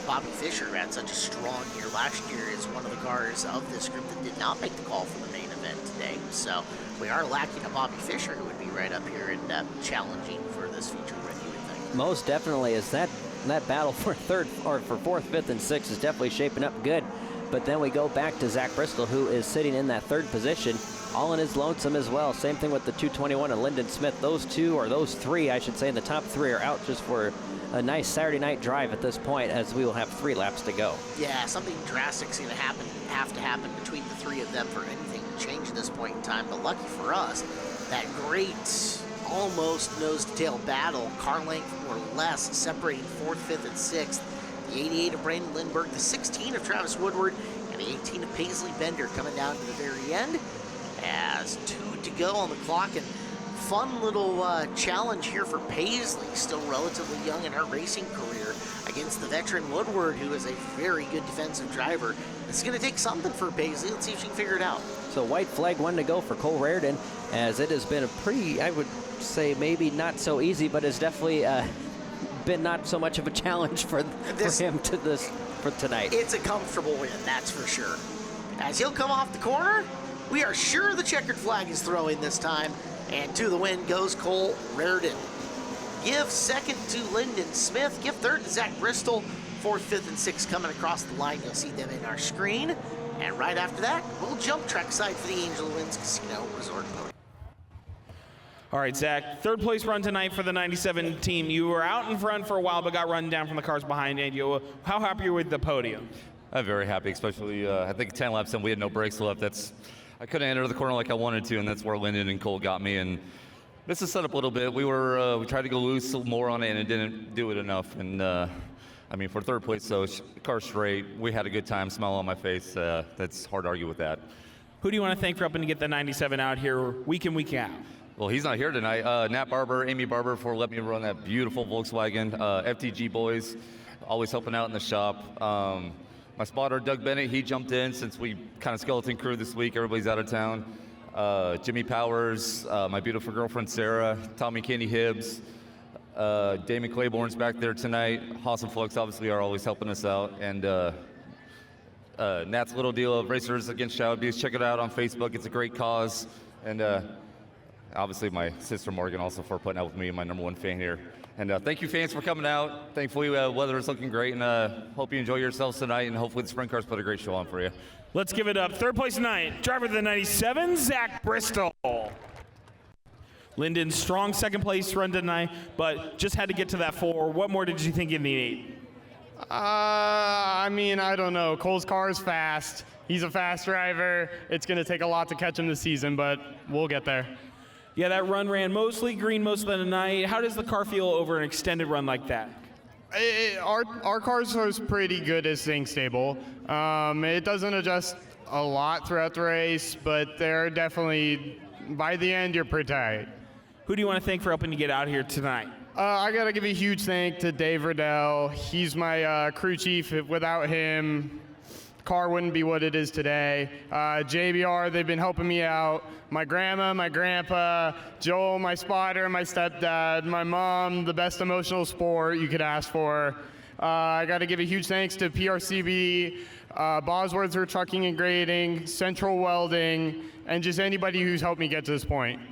Bobby Fischer, who had such a strong year last year, is one of the cars of this group that did not make the call for the main event today. So we are lacking a Bobby Fischer who would be right up here and challenging for this feature win, you would think. Most definitely, is that battle for fourth, fifth, and sixth is definitely shaping up good. But then we go back to Zach Bristol, who is sitting in that third position, all in his lonesome as well. Same thing with the 221 and Lyndon Smith. Those three, I should say, in the top three are out just for a nice Saturday night drive at this point, as we will have 3 laps to go. Yeah, something drastic is going to have to happen between the 3 of them for anything to change at this point in time. But lucky for us, that great almost nose-to-tail battle, car length or less, separating 4th, 5th, and 6th. The 88 of Brandon Lindbergh, the 16 of Travis Woodward, and the 18 of Paisley Bender coming down to the very end. As 2 to go on the clock, and fun little challenge here for Paisley, still relatively young in her racing career, against the veteran Woodward, who is a very good defensive driver. It's going to take something for Paisley. Let's see if she can figure it out. So white flag, 1 to go for Cole Raridan, as it has been a pretty, I would say, maybe not so easy, but it's definitely been not so much of a challenge for him for tonight. It's a comfortable win, that's for sure. As he'll come off the corner, we are sure the checkered flag is throwing this time, and to the win goes Cole Raridan. Give second to Lyndon Smith, give third to Zach Bristol, 4th, 5th, and 6th coming across the line. You'll see them in our screen. And right after that, we'll jump trackside for the Angel Winds Casino Resort podium. All right, Zach, third place run tonight for the 97 team. You were out in front for a while, but got run down from the cars behind you. How happy are you with the podium? I'm very happy, especially I think 10 laps in, we had no brakes left. I couldn't enter the corner like I wanted to, and that's where Lyndon and Cole got me. And this is set up a little bit. We tried to go loose more on it, and it didn't do it enough. And I mean, for third place, so car straight, we had a good time, smile on my face. That's hard to argue with that. Who do you want to thank for helping to get the 97 out here week in, week out? Well, he's not here tonight. Nat Barber, Amy Barber, for letting me run that beautiful Volkswagen. FTG boys, always helping out in the shop. My spotter, Doug Bennett, he jumped in since we kind of skeleton crew this week. Everybody's out of town. Jimmy Powers, my beautiful girlfriend, Sarah, Tommy Kenny Hibbs, Damon Claiborne's back there tonight. Haas and Flux obviously are always helping us out. And Nat's Little Deal of Racers Against Child Abuse. Check it out on Facebook. It's a great cause. And obviously my sister Morgan also for putting up with me, my #1 fan here. And thank you, fans, for coming out. Thankfully, weather is looking great, and hope you enjoy yourselves tonight, and hopefully the sprint cars put a great show on for you. Let's give it up. Third place tonight, driver of the 97, Zach Bristol. Lyndon, strong second place run tonight, but just had to get to that 4. What more did you think you needed? I mean, I don't know. Cole's car is fast. He's a fast driver. It's going to take a lot to catch him this season, but we'll get there. Yeah, that run ran mostly green most of the night. How does the car feel over an extended run like that? Our car's pretty good at staying stable. It doesn't adjust a lot throughout the race, but they're definitely, by the end, you're pretty tight. Who do you want to thank for helping you get out here tonight? I got to give a huge thank to Dave Riddell. He's my crew chief. Without him, the car wouldn't be what it is today. JBR, they've been helping me out. My grandma, my grandpa, Joel, my spotter, my stepdad, my mom, the best emotional support you could ask for. I got to give a huge thanks to PRCB, Bosworth Trucking and Grading, Central Welding, and just anybody who's helped me get to this point.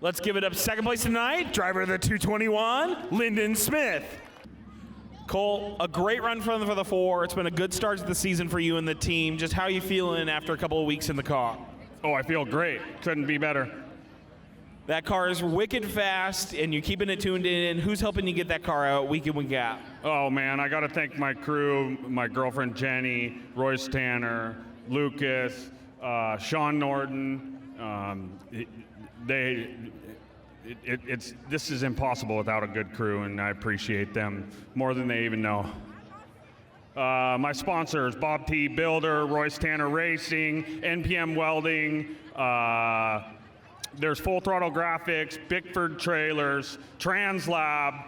Let's give it up. Second place tonight, driver of the 221, Lyndon Smith. Cole, a great run for the 4. It's been a good start to the season for you and the team. Just how are you feeling after a couple of weeks in the car? Oh, I feel great. Couldn't be better. That car is wicked fast, and you're keeping it tuned in. Who's helping you get that car out week in, week out? Oh, man, I got to thank my crew, my girlfriend Jenny, Royce Tanner, Lucas, Sean Norton. This is impossible without a good crew, and I appreciate them more than they even know. My sponsors, Bob T. Builder, Royce Tanner Racing, NPM Welding, there's Full Throttle Graphics, Bickford Trailers, TransLab,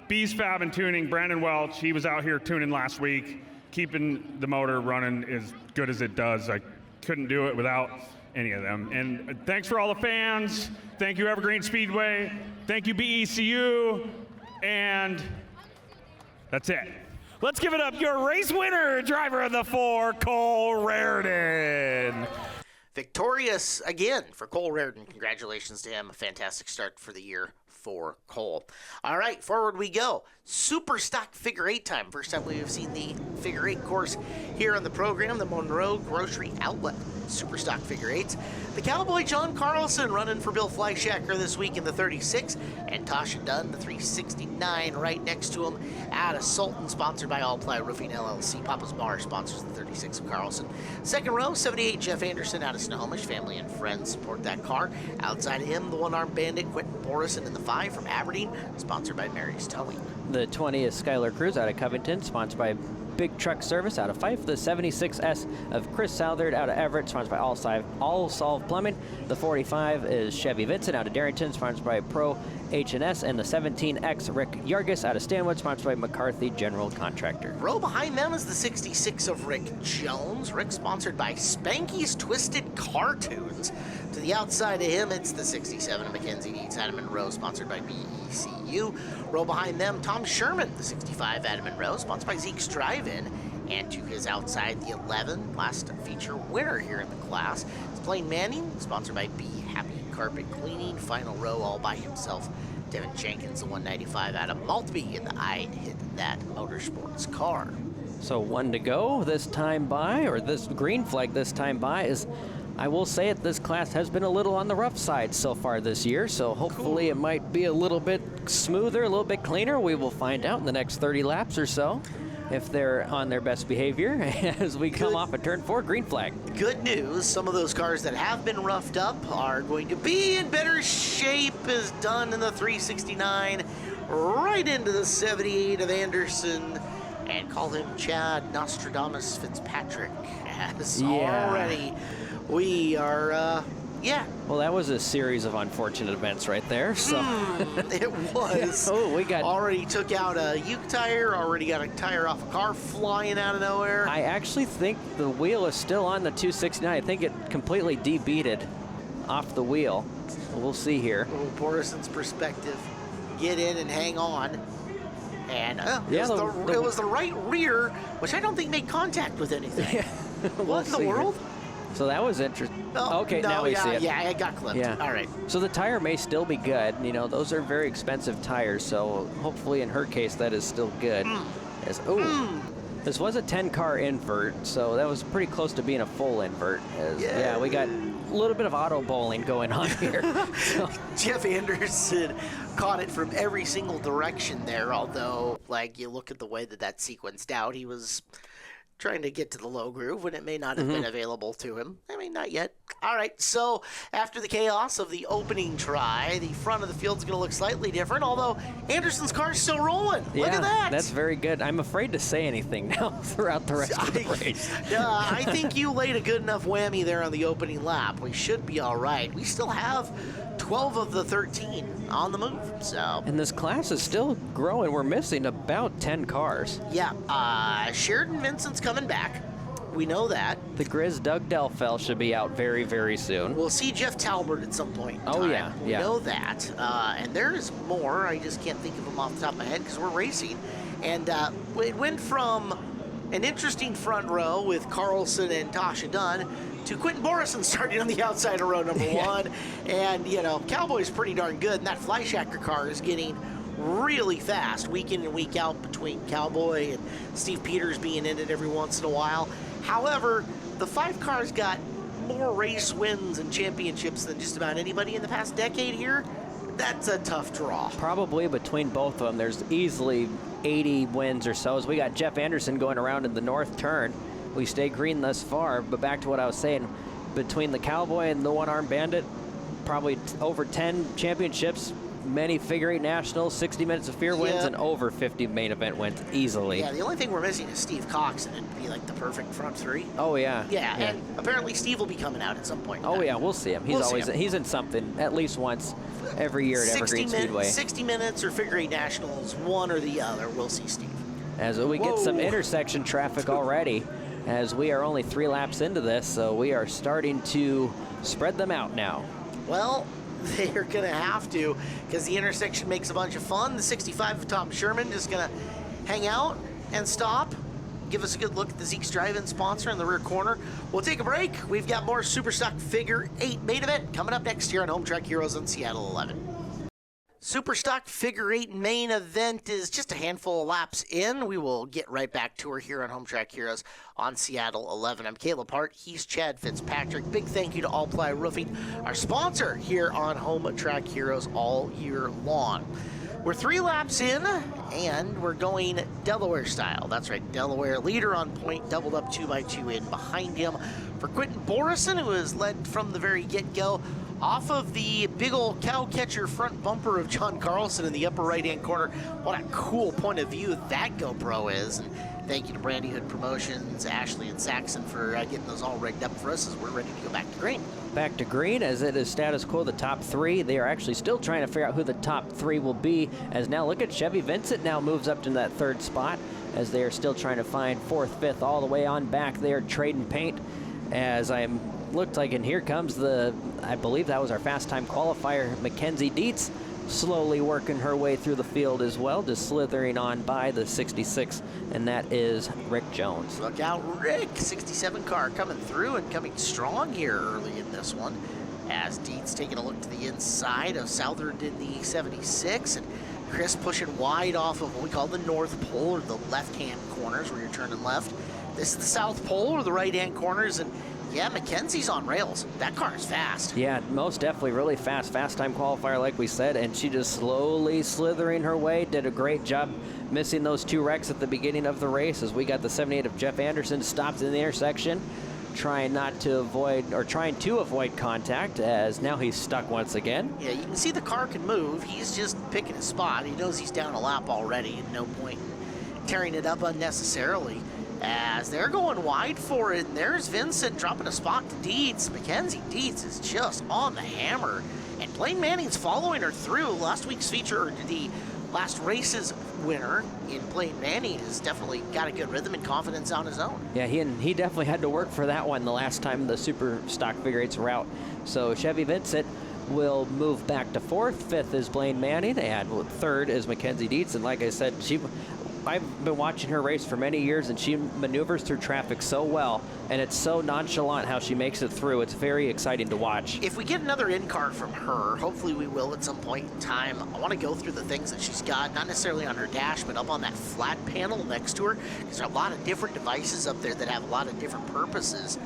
Bees Fab and Tuning, Brandon Welch, he was out here tuning last week, keeping the motor running as good as it does. I couldn't do it without any of them. And thanks for all the fans. Thank you, Evergreen Speedway. Thank you, BECU. And that's it. Let's give it up, your race winner, driver of the 4, Cole Raridan. Victorious again for Cole Raridan. Congratulations to him. A fantastic start for the year for Cole. All right, forward we go. Super stock figure 8 time. First time we've seen the figure 8 course here on the program, the Monroe Grocery Outlet. Super stock figure 8s. The Cowboy John Carlson running for Bill Fleischacker this week in the 36, and Tasha Dunn, the 369, right next to him out of Sultan, sponsored by All Ply Roofing LLC. Papa's Bar sponsors the 36 of Carlson. Second row, 78, Jeff Anderson out of Snohomish. Family and friends support that car. Outside of him, the one-armed bandit, Quentin Borison in the 5 from Aberdeen, sponsored by Mary's Towing. The 20 is Skylar Cruz out of Covington, sponsored by Big Truck Service out of Fife. The 76S of Chris Southard out of Everett, sponsored by All Solve Plumbing. The 45 is Chevy Vincent out of Darrington, sponsored by Pro H&S. And the 17X Rick Yargis out of Stanwood, sponsored by McCarthy General Contractor. Row behind them is the 66 of Rick Jones. Rick sponsored by Spanky's Twisted Cartoons. To the outside of him, it's the 67 of Mackenzie Needs out of Monroe, sponsored by BECU. Row behind them, Tom Sherman, the 65 out of Monroe, sponsored by Zeke's Drive-In. And to his outside, the 11, last feature winner here in the class, is Blaine Manning, sponsored by Be Happy Carpet Cleaning. Final row all by himself, Devin Jenkins, the 195 out of Maltby, in the I'd Hit That Motorsports car. So 1 to go this time by, or this green flag this time by is, I will say it, this class has been a little on the rough side so far this year, so hopefully it might be a little bit smoother, a little bit cleaner. We will find out in the next 30 laps or so if they're on their best behavior as we come off a turn 4 green flag. Good news, some of those cars that have been roughed up are going to be in better shape, as done in the 369, right into the 78 of Anderson, and call him Chad Nostradamus Fitzpatrick, as already we are, Well, that was a series of unfortunate events right there, so. It was. We got. Already took out a Uke tire, already got a tire off a car flying out of nowhere. I actually think the wheel is still on the 269. I think it completely de-beated off the wheel. We'll see here. Borison's perspective. Get in and hang on. And it was the right rear, which I don't think made contact with anything. What in the world? So that was interesting. Oh, okay, no, now we see it. Yeah, it got clipped. Yeah. All right. So the tire may still be good. You know, those are very expensive tires, so hopefully in her case that is still good. This was a 10-car invert, so that was pretty close to being a full invert. We got a little bit of auto bowling going on here. Jeff Anderson caught it from every single direction there, although, like, you look at the way that sequenced out, he was trying to get to the low groove when it may not have been available to him. I mean, not yet. All right, so after the chaos of the opening try, the front of the field's going to look slightly different, although Anderson's car's still rolling. Look at that. That's very good. I'm afraid to say anything now throughout the rest of the race. I think you laid a good enough whammy there on the opening lap. We should be all right. We still have 12 of the 13 on the move, so. And this class is still growing. We're missing about 10 cars. Yeah, Sheridan Vincent's coming back. We know that. The Grizz Doug Delfell should be out very, very soon. We'll see Jeff Talbert at some point in time. Oh, yeah. We know that. And there's more. I just can't think of them off the top of my head because we're racing. And it went from an interesting front row with Carlson and Tasha Dunn to Quentin Borison starting on the outside of row number 1. And, you know, Cowboy's pretty darn good. And that Fleischacker car is getting really fast week in and week out between Cowboy and Steve Peters being in it every once in a while. However, the 5 cars got more race wins and championships than just about anybody in the past decade here. That's a tough draw. Probably between both of them, there's easily 80 wins or so. As we got Jeff Anderson going around in the north turn. We stay green thus far, but back to what I was saying, between the Cowboy and the one-armed bandit, probably over 10 championships, many figure 8 nationals, 60 minutes of fear wins, and over 50 main event wins easily. Yeah, the only thing we're missing is Steve Cox, and it'd be like the perfect front 3. Oh, yeah. Yeah, and apparently Steve will be coming out at some point. Oh, yeah, we'll see him. He's in something at least once every year at Evergreen Speedway. 60 minutes or figure 8 nationals, one or the other. We'll see Steve. As we get some intersection traffic already, as we are only 3 laps into this, so we are starting to spread them out now. Well, they are going to have to, because the intersection makes a bunch of fun. The 65 of Tom Sherman just going to hang out and stop. Give us a good look at the Zeke's Drive-In sponsor in the rear corner. We'll take a break. We've got more Superstock Figure 8 main event coming up next year on Home Track Heroes on Seattle 11. Superstock Figure 8 main event is just a handful of laps in. We will get right back to her here on Home Track Heroes on Seattle 11. I'm Caleb Hart. He's Chad Fitzpatrick. Big thank you to All Ply Roofing, our sponsor here on Home Track Heroes all year long. We're 3 laps in, and we're going Delaware style. That's right, Delaware leader on point, doubled up 2x2 in behind him for Quentin Borison, who has led from the very get-go off of the big old cow catcher front bumper of John Carlson in the upper right-hand corner. What a cool point of view that GoPro is. And thank you to Brandy Hood Promotions, Ashley and Saxon for getting those all rigged up for us as we're ready to go back to green. Back to green as it is status quo, the top 3. They are actually still trying to figure out who the top 3 will be, as now look at Chevy Vincent now moves up to that 3rd spot as they are still trying to find 4th, 5th, all the way on back there, trading paint as looked like, and here comes the, I believe that was our fast time qualifier, Mackenzie Dietz, slowly working her way through the field as well, just slithering on by the 66, and that is Rick Jones. Look out, Rick, 67 car coming through and coming strong here early in this one, as Dietz taking a look to the inside of Southard in the 76, and Chris pushing wide off of what we call the North Pole, or the left-hand corners where you're turning left. This is the South Pole, or the right-hand corners, and yeah, Mackenzie's on rails. That car is fast. Yeah, most definitely really fast. Fast time qualifier, like we said, and she just slowly slithering her way. Did a great job missing those 2 wrecks at the beginning of the race as we got the 78 of Jeff Anderson stopped in the intersection, trying to avoid contact, as now he's stuck once again. Yeah, you can see the car can move. He's just picking a spot. He knows he's down a lap already, and no point in tearing it up unnecessarily. As they're going wide for it, and there's Vincent dropping a spot to Dietz. Mackenzie Dietz is just on the hammer, and Blaine Manning's following her through. Last week's feature, or the last race's winner in Blaine Manning, has definitely got a good rhythm and confidence on his own. Yeah, he definitely had to work for that one the last time the super stock figure 8's route. So Chevy Vincent will move back to 4th. 5th is Blaine Manning, and 3rd is Mackenzie Dietz. And like I said, I've been watching her race for many years, and she maneuvers through traffic so well, and it's so nonchalant how she makes it through. It's very exciting to watch. If we get another in-car from her, hopefully we will at some point in time, I want to go through the things that she's got, not necessarily on her dash, but up on that flat panel next to her, because there are a lot of different devices up there that have a lot of different purposes.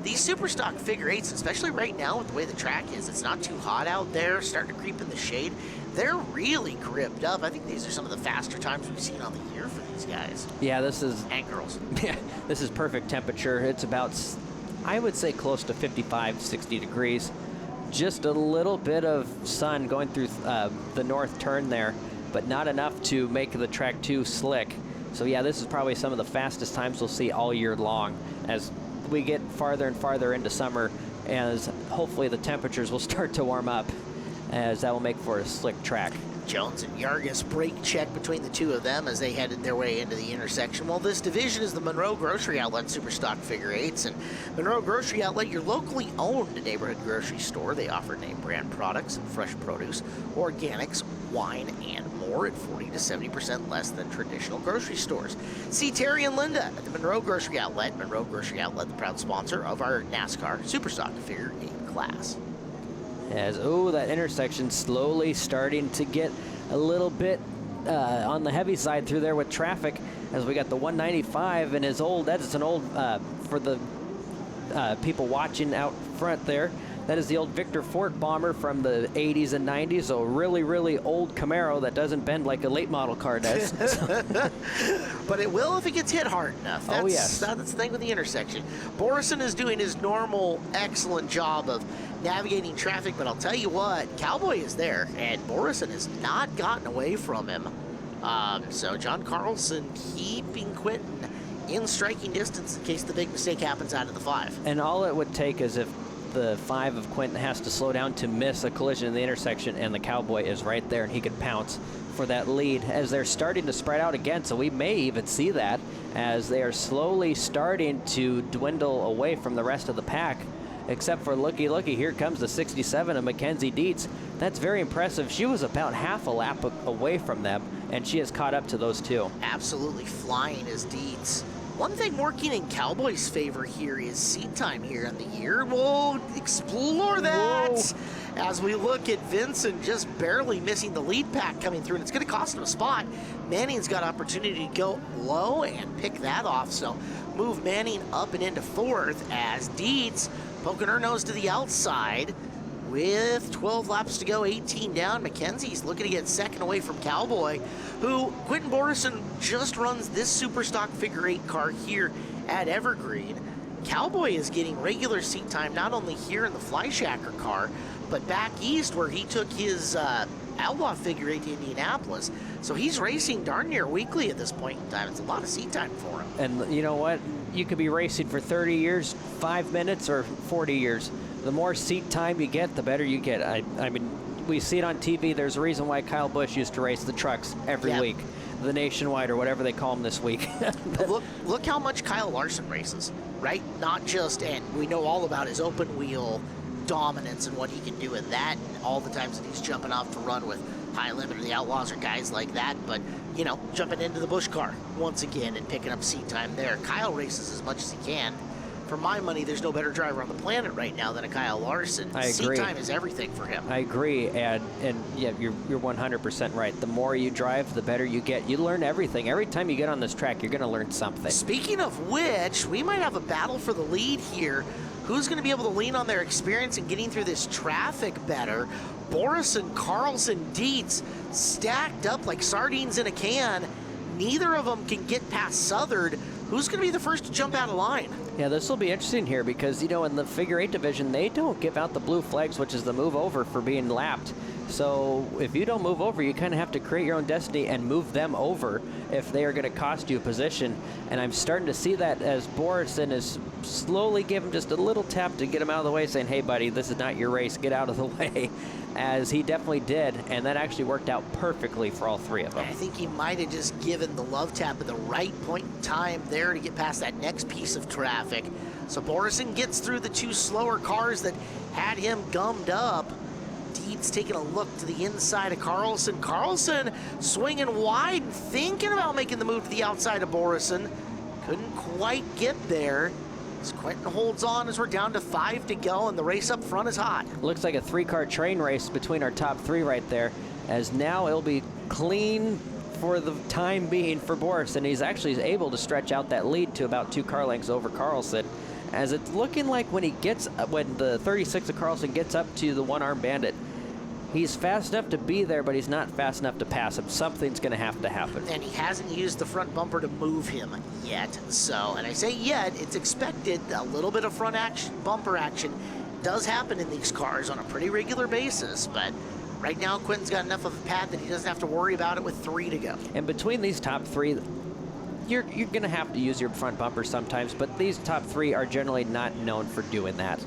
These super stock figure 8s, especially right now with the way the track is, it's not too hot out there, starting to creep in the shade. They're really gripped up. I think these are some of the faster times we've seen on the year for these guys. Yeah, this is... And girls. Yeah, this is perfect temperature. It's about, I would say, close to 55, 60 degrees. Just a little bit of sun going through the north turn there, but not enough to make the track too slick. So yeah, this is probably some of the fastest times we'll see all year long as we get farther and farther into summer, as hopefully the temperatures will start to warm up, as that will make for a slick track. Jones and Yargis brake check between the two of them as they headed their way into the intersection. Well, this division is the Monroe Grocery Outlet Superstock Figure 8s. And Monroe Grocery Outlet, your locally owned neighborhood grocery store. They offer name brand products and fresh produce, organics, wine, and more at 40 to 70% less than traditional grocery stores. See Terry and Linda at the Monroe Grocery Outlet. Monroe Grocery Outlet, the proud sponsor of our NASCAR Superstock Figure 8 class. As, that intersection slowly starting to get a little bit on the heavy side through there with traffic, as we got the 195 and his old, that is an old, for the people watching out front there, that is the old Victor Fort bomber from the 80s and 90s, so really, really old Camaro that doesn't bend like a late model car does. But it will if it gets hit hard enough. Oh, yes. That's the thing with the intersection. Borison is doing his normal, excellent job of navigating traffic, but I'll tell you what, Cowboy is there, and Borison has not gotten away from him. So John Carlson keeping Quentin in striking distance in case the big mistake happens out of the 5. And all it would take is if the 5 of Quentin has to slow down to miss a collision in the intersection, and the Cowboy is right there, and he could pounce for that lead as they're starting to spread out again. So we may even see that as they are slowly starting to dwindle away from the rest of the pack, except for looky, here comes the 67 of Mackenzie Dietz. That's very impressive. She was about half a lap away from them, and she has caught up to those two. Absolutely flying as Dietz. One thing working in Cowboys' favor here is seat time here in the year. We'll explore that as we look at Vincent just barely missing the lead pack coming through, and it's going to cost him a spot. Manning's got opportunity to go low and pick that off, so move Manning up and into fourth as Dietz poking her nose to the outside. With 12 laps to go, 18 down, Mackenzie's looking to get second away from Cowboy, who Quentin Borison just runs this super stock figure 8 car here at Evergreen. Cowboy is getting regular seat time not only here in the Flyshacker car, but back east where he took his Outlaw figure 8 to Indianapolis. So he's racing darn near weekly at this point in time. It's a lot of seat time for him. And you know what? You could be racing for 30 years, 5 minutes, or 40 years. The more seat time you get, the better you get. I mean, we see it on TV. There's a reason why Kyle Busch used to race the trucks every week, the Nationwide or whatever they call them this week. Look how much Kyle Larson races, right? Not just, and we know all about his open wheel dominance and what he can do with that, and all the times that he's jumping off to run with High Limit or the Outlaws or guys like that, but, you know, jumping into the Busch car once again and picking up seat time there. Kyle races as much as he can. For my money, there's no better driver on the planet right now than a Kyle Larson. I agree. Seat time is everything for him. I agree, and yeah, you're 100% right. The more you drive, the better you get. You learn everything. Every time you get on this track, you're going to learn something. Speaking of which, we might have a battle for the lead here. Who's going to be able to lean on their experience in getting through this traffic better? Borison, Carlson, Dietz stacked up like sardines in a can. Neither of them can get past Southard. Who's going to be the first to jump out of line? Yeah, this will be interesting here because, you know, in the figure 8 division, they don't give out the blue flags, which is the move over for being lapped. So if you don't move over, you kind of have to create your own destiny and move them over if they are going to cost you a position. And I'm starting to see that as Borison is slowly giving just a little tap to get him out of the way, saying, hey, buddy, this is not your race. Get out of the way, as he definitely did. And that actually worked out perfectly for all three of them. I think he might have just given the love tap at the right point in time there to get past that next piece of traffic. So Borison gets through the two slower cars that had him gummed up. Dietz taking a look to the inside of Carlson. Carlson swinging wide, thinking about making the move to the outside of Borison. Couldn't quite get there. As Quentin holds on as we're down to 5 to go, and the race up front is hot. Looks like a 3-car train race between our top 3 right there, as now it'll be clean for the time being for Borison. He's actually able to stretch out that lead to about 2 car lengths over Carlson, as it's looking like when the 36 of Carlson gets up to the one-arm bandit, he's fast enough to be there, but he's not fast enough to pass him. Something's going to have to happen. And he hasn't used the front bumper to move him yet. So, and I say yet, it's expected. A little bit of front action, bumper action does happen in these cars on a pretty regular basis, but right now Quentin's got enough of a pad that he doesn't have to worry about it with 3 to go. And between these top 3, you're going to have to use your front bumper sometimes, but these top 3 are generally not known for doing that.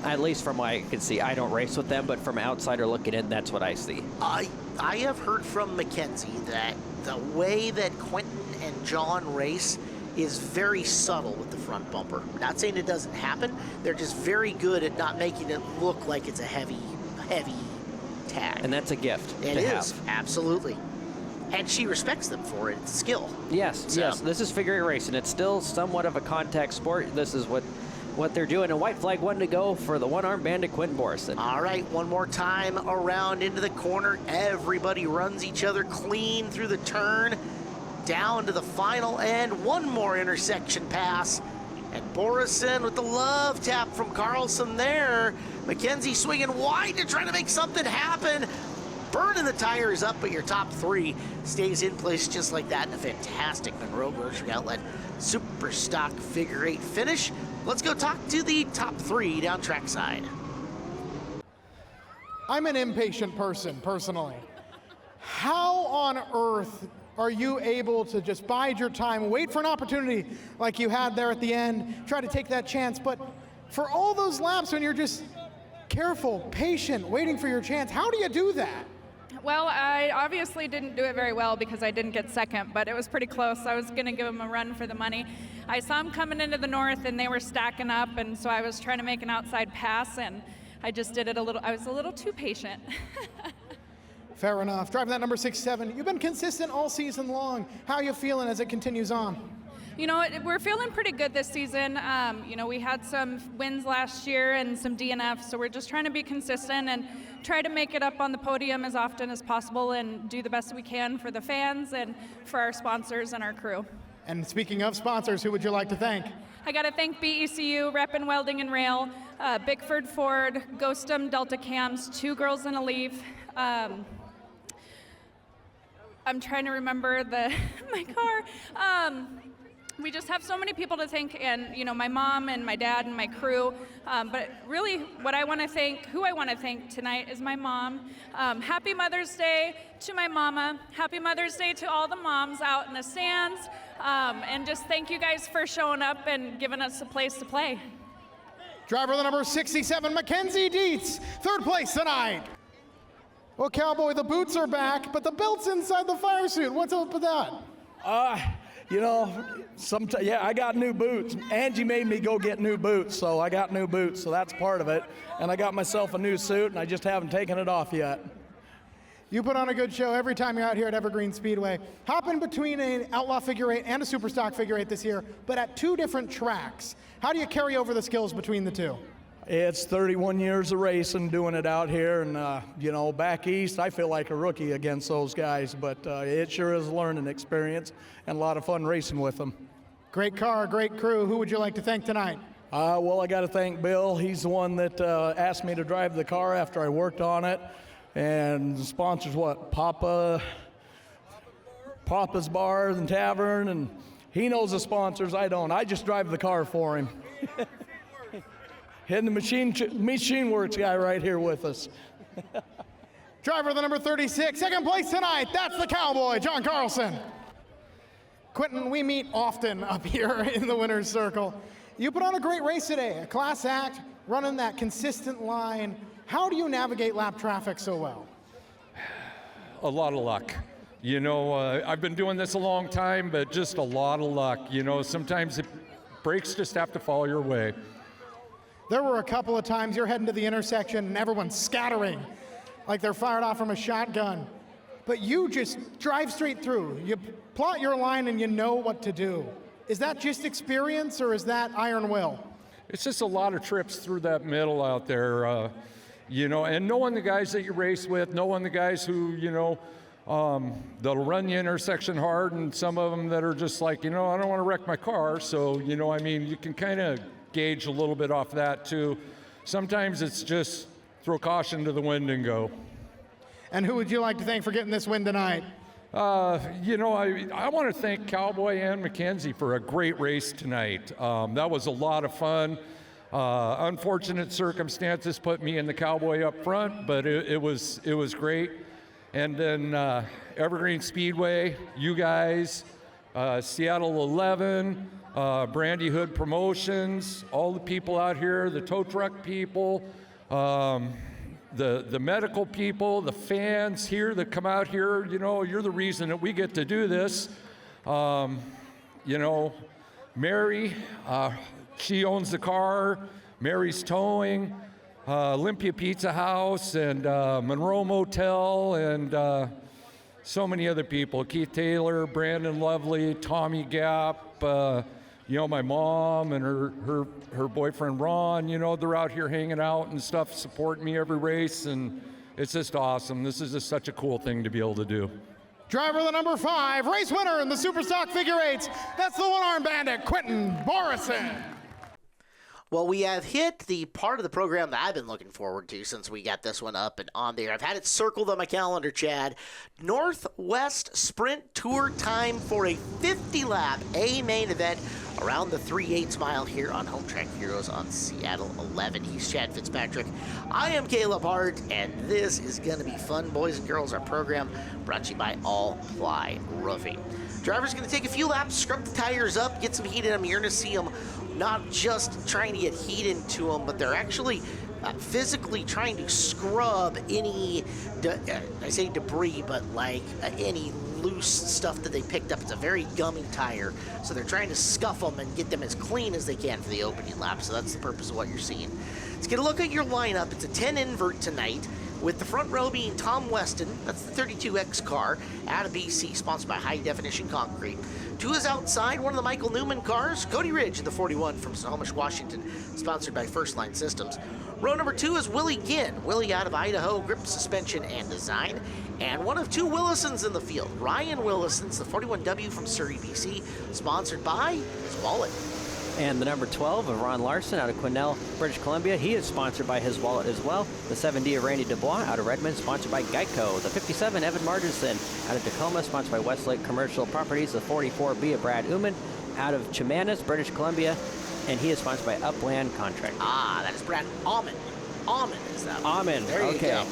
At least from what I can see. I don't race with them, but from an outsider looking in, that's what I see. I have heard from Mackenzie that the way that Quentin and John race is very subtle with the front bumper. Not saying it doesn't happen. They're just very good at not making it look like it's a heavy tag. And that's a gift It to is, have. absolutely. And she respects them for it. It's skill. Yes, So- yes. This is figure 8 racing. It's still somewhat of a contact sport. This is what they're doing. A white flag 1 to go for the one-arm bandit Quentin Borison. All right, one more time around into the corner. Everybody runs each other clean through the turn, down to the final end. One more intersection pass. And Borison with the love tap from Carlson there. Mackenzie swinging wide to try to make something happen. Burning the tires up, but your top 3 stays in place just like that in a fantastic Monroe Grocery Outlet Super Stock Figure 8 finish. Let's go talk to the top 3 down trackside. I'm an impatient person, personally. How on earth are you able to just bide your time, wait for an opportunity like you had there at the end, try to take that chance, but for all those laps when you're just careful, patient, waiting for your chance, how do you do that? Well, I obviously didn't do it very well because I didn't get second, but it was pretty close. I was going to give them a run for the money. I saw them coming into the north, and they were stacking up, and so I was trying to make an outside pass, and I just did it I was a little too patient. Fair enough. Driving that number 67, you've been consistent all season long. How are you feeling as it continues on? You know, we're feeling pretty good this season. You know, we had some wins last year and some DNFs, so we're just trying to be consistent and try to make it up on the podium as often as possible and do the best we can for the fans and for our sponsors and our crew. And speaking of sponsors, who would you like to thank? I got to thank BECU, Rep and Welding and Rail, Bickford Ford, Ghostum Delta Cams, Two Girls and a Leaf. I'm trying to remember my car. We just have so many people to thank, and you know, my mom and my dad and my crew. But really, who I want to thank tonight is my mom. Happy Mother's Day to my mama. Happy Mother's Day to all the moms out in the stands. And just thank you guys for showing up and giving us a place to play. Driver the number 67, Mackenzie Dietz, third place tonight. Well, Cowboy, the boots are back, but the belt's inside the fire suit. What's up with that? You know, I got new boots. Angie made me go get new boots, so I got new boots, so that's part of it. And I got myself a new suit, and I just haven't taken it off yet. You put on a good show every time you're out here at Evergreen Speedway. Hopping between an Outlaw figure eight and a Superstock figure eight this year, but at two different tracks. How do you carry over the skills between the two? It's 31 years of racing, doing it out here, and you know, back east, I feel like a rookie against those guys, but it sure is a learning experience and a lot of fun racing with them. Great car, great crew. Who would you like to thank tonight? Well, I got to thank Bill. He's the one that asked me to drive the car after I worked on it, and the sponsors Papa's Bar and Tavern, and he knows the sponsors. I don't. I just drive the car for him. And the machine works guy right here with us. Driver the number 36, second place tonight. That's the Cowboy, John Carlson. Quentin, we meet often up here in the winner's circle. You put on a great race today, a class act, running that consistent line. How do you navigate lap traffic so well? A lot of luck. You know, I've been doing this a long time, but just a lot of luck. You know, sometimes brakes just have to fall your way. There were a couple of times you're heading to the intersection and everyone's scattering like they're fired off from a shotgun. But you just drive straight through. You plot your line and you know what to do. Is that just experience or is that iron will? It's just a lot of trips through that middle out there, you know, and knowing the guys that you race with, knowing the guys who, you know, that'll run the intersection hard, and some of them that are just like, you know, I don't want to wreck my car. So, you know, I mean, you can kind of gauge a little bit off that too. Sometimes it's just throw caution to the wind and go. And who would you like to thank for getting this win tonight? You know, I want to thank Cowboy and Mackenzie for a great race tonight. That was a lot of fun. Unfortunate circumstances put me in the Cowboy up front, but it was great. And then Evergreen Speedway, you guys, Seattle 11, Brandy Hood Promotions, all the people out here, the tow truck people, the medical people, the fans here that come out here. You know, you're the reason that we get to do this. You know, Mary, she owns the car, Mary's Towing, Olympia Pizza House, and Monroe Motel, and so many other people. Keith Taylor, Brandon Lovely, Tommy Gap, you know, my mom and her boyfriend Ron, you know, they're out here hanging out and stuff, supporting me every race, and it's just awesome. This is just such a cool thing to be able to do. Driver the number 5, race winner in the Superstock figure eights. That's the one-arm bandit, Quentin Borison. Well, we have hit the part of the program that I've been looking forward to since we got this one up and on there. I've had it circled on my calendar, Chad. Northwest Sprint Tour time for a 50-lap A main event around the 3/8 mile here on Home Track Heroes on Seattle 11. He's Chad Fitzpatrick. I am Caleb Hart, and this is going to be fun, boys and girls. Our program brought to you by All Ply Roofing. Driver's going to take a few laps, scrub the tires up, get some heat in them. You're going to see them not just trying to get heat into them, but they're actually physically trying to scrub any, I say debris, but like any loose stuff that they picked up. It's a very gummy tire, so they're trying to scuff them and get them as clean as they can for the opening lap. So that's the purpose of what you're seeing. Let's get a look at your lineup. It's a 10 invert tonight, with the front row being Tom Weston. That's the 32X car out of BC, sponsored by High Definition Concrete. To his outside, one of the Michael Newman cars, Cody Ridge in the 41 from Snohomish, Washington, sponsored by First Line Systems. Row number 2 is Willie Ginn. Willie out of Idaho, grip suspension and design. And one of 2 Willisons in the field. Ryan Willison's the 41W from Surrey, BC, sponsored by his wallet. And the number 12 of Ron Larson out of Quesnel, British Columbia. He is sponsored by his wallet as well. The 7D of Randy Dubois out of Redmond, sponsored by Geico. The 57, Evan Marginson out of Tacoma, sponsored by Westlake Commercial Properties. The 44B of Brad Uman out of Chemanis, British Columbia. And he is sponsored by Upland Contract. That is Brad Almond. Almond is that one. Almond, There you okay. go.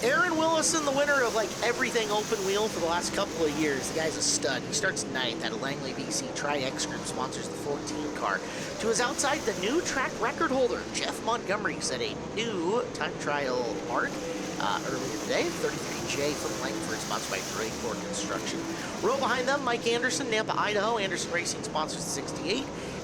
Aaron Willison, the winner of like everything open wheel for the last couple of years. The guy's a stud. He starts 9th out of Langley, BC. Tri-X Group sponsors the 14 car. To his outside, the new track record holder, Jeff Montgomery, set a new time trial mark earlier today. 33J from Langford, sponsored by Drake for Construction. Row behind them, Mike Anderson, Nampa, Idaho. Anderson Racing sponsors the 68.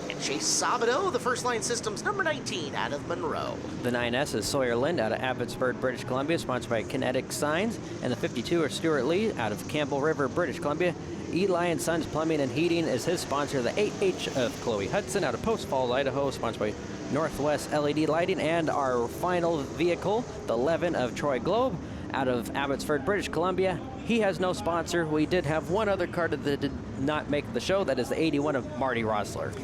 And Chase Sabato, the First Line Systems, number 19 out of Monroe. The 9S is Sawyer Lind out of Abbotsford, British Columbia, sponsored by Kinetic Signs. And the 52 are Stuart Lee out of Campbell River, British Columbia. Eli and Sons Plumbing and Heating is his sponsor. The 8H of Chloe Hudson out of Post Falls, Idaho, sponsored by Northwest LED Lighting. And our final vehicle, the 11 of Troy Globe out of Abbotsford, British Columbia. He has no sponsor. We did have one other car that did not make the show. That is the 81 of Marty Rosler.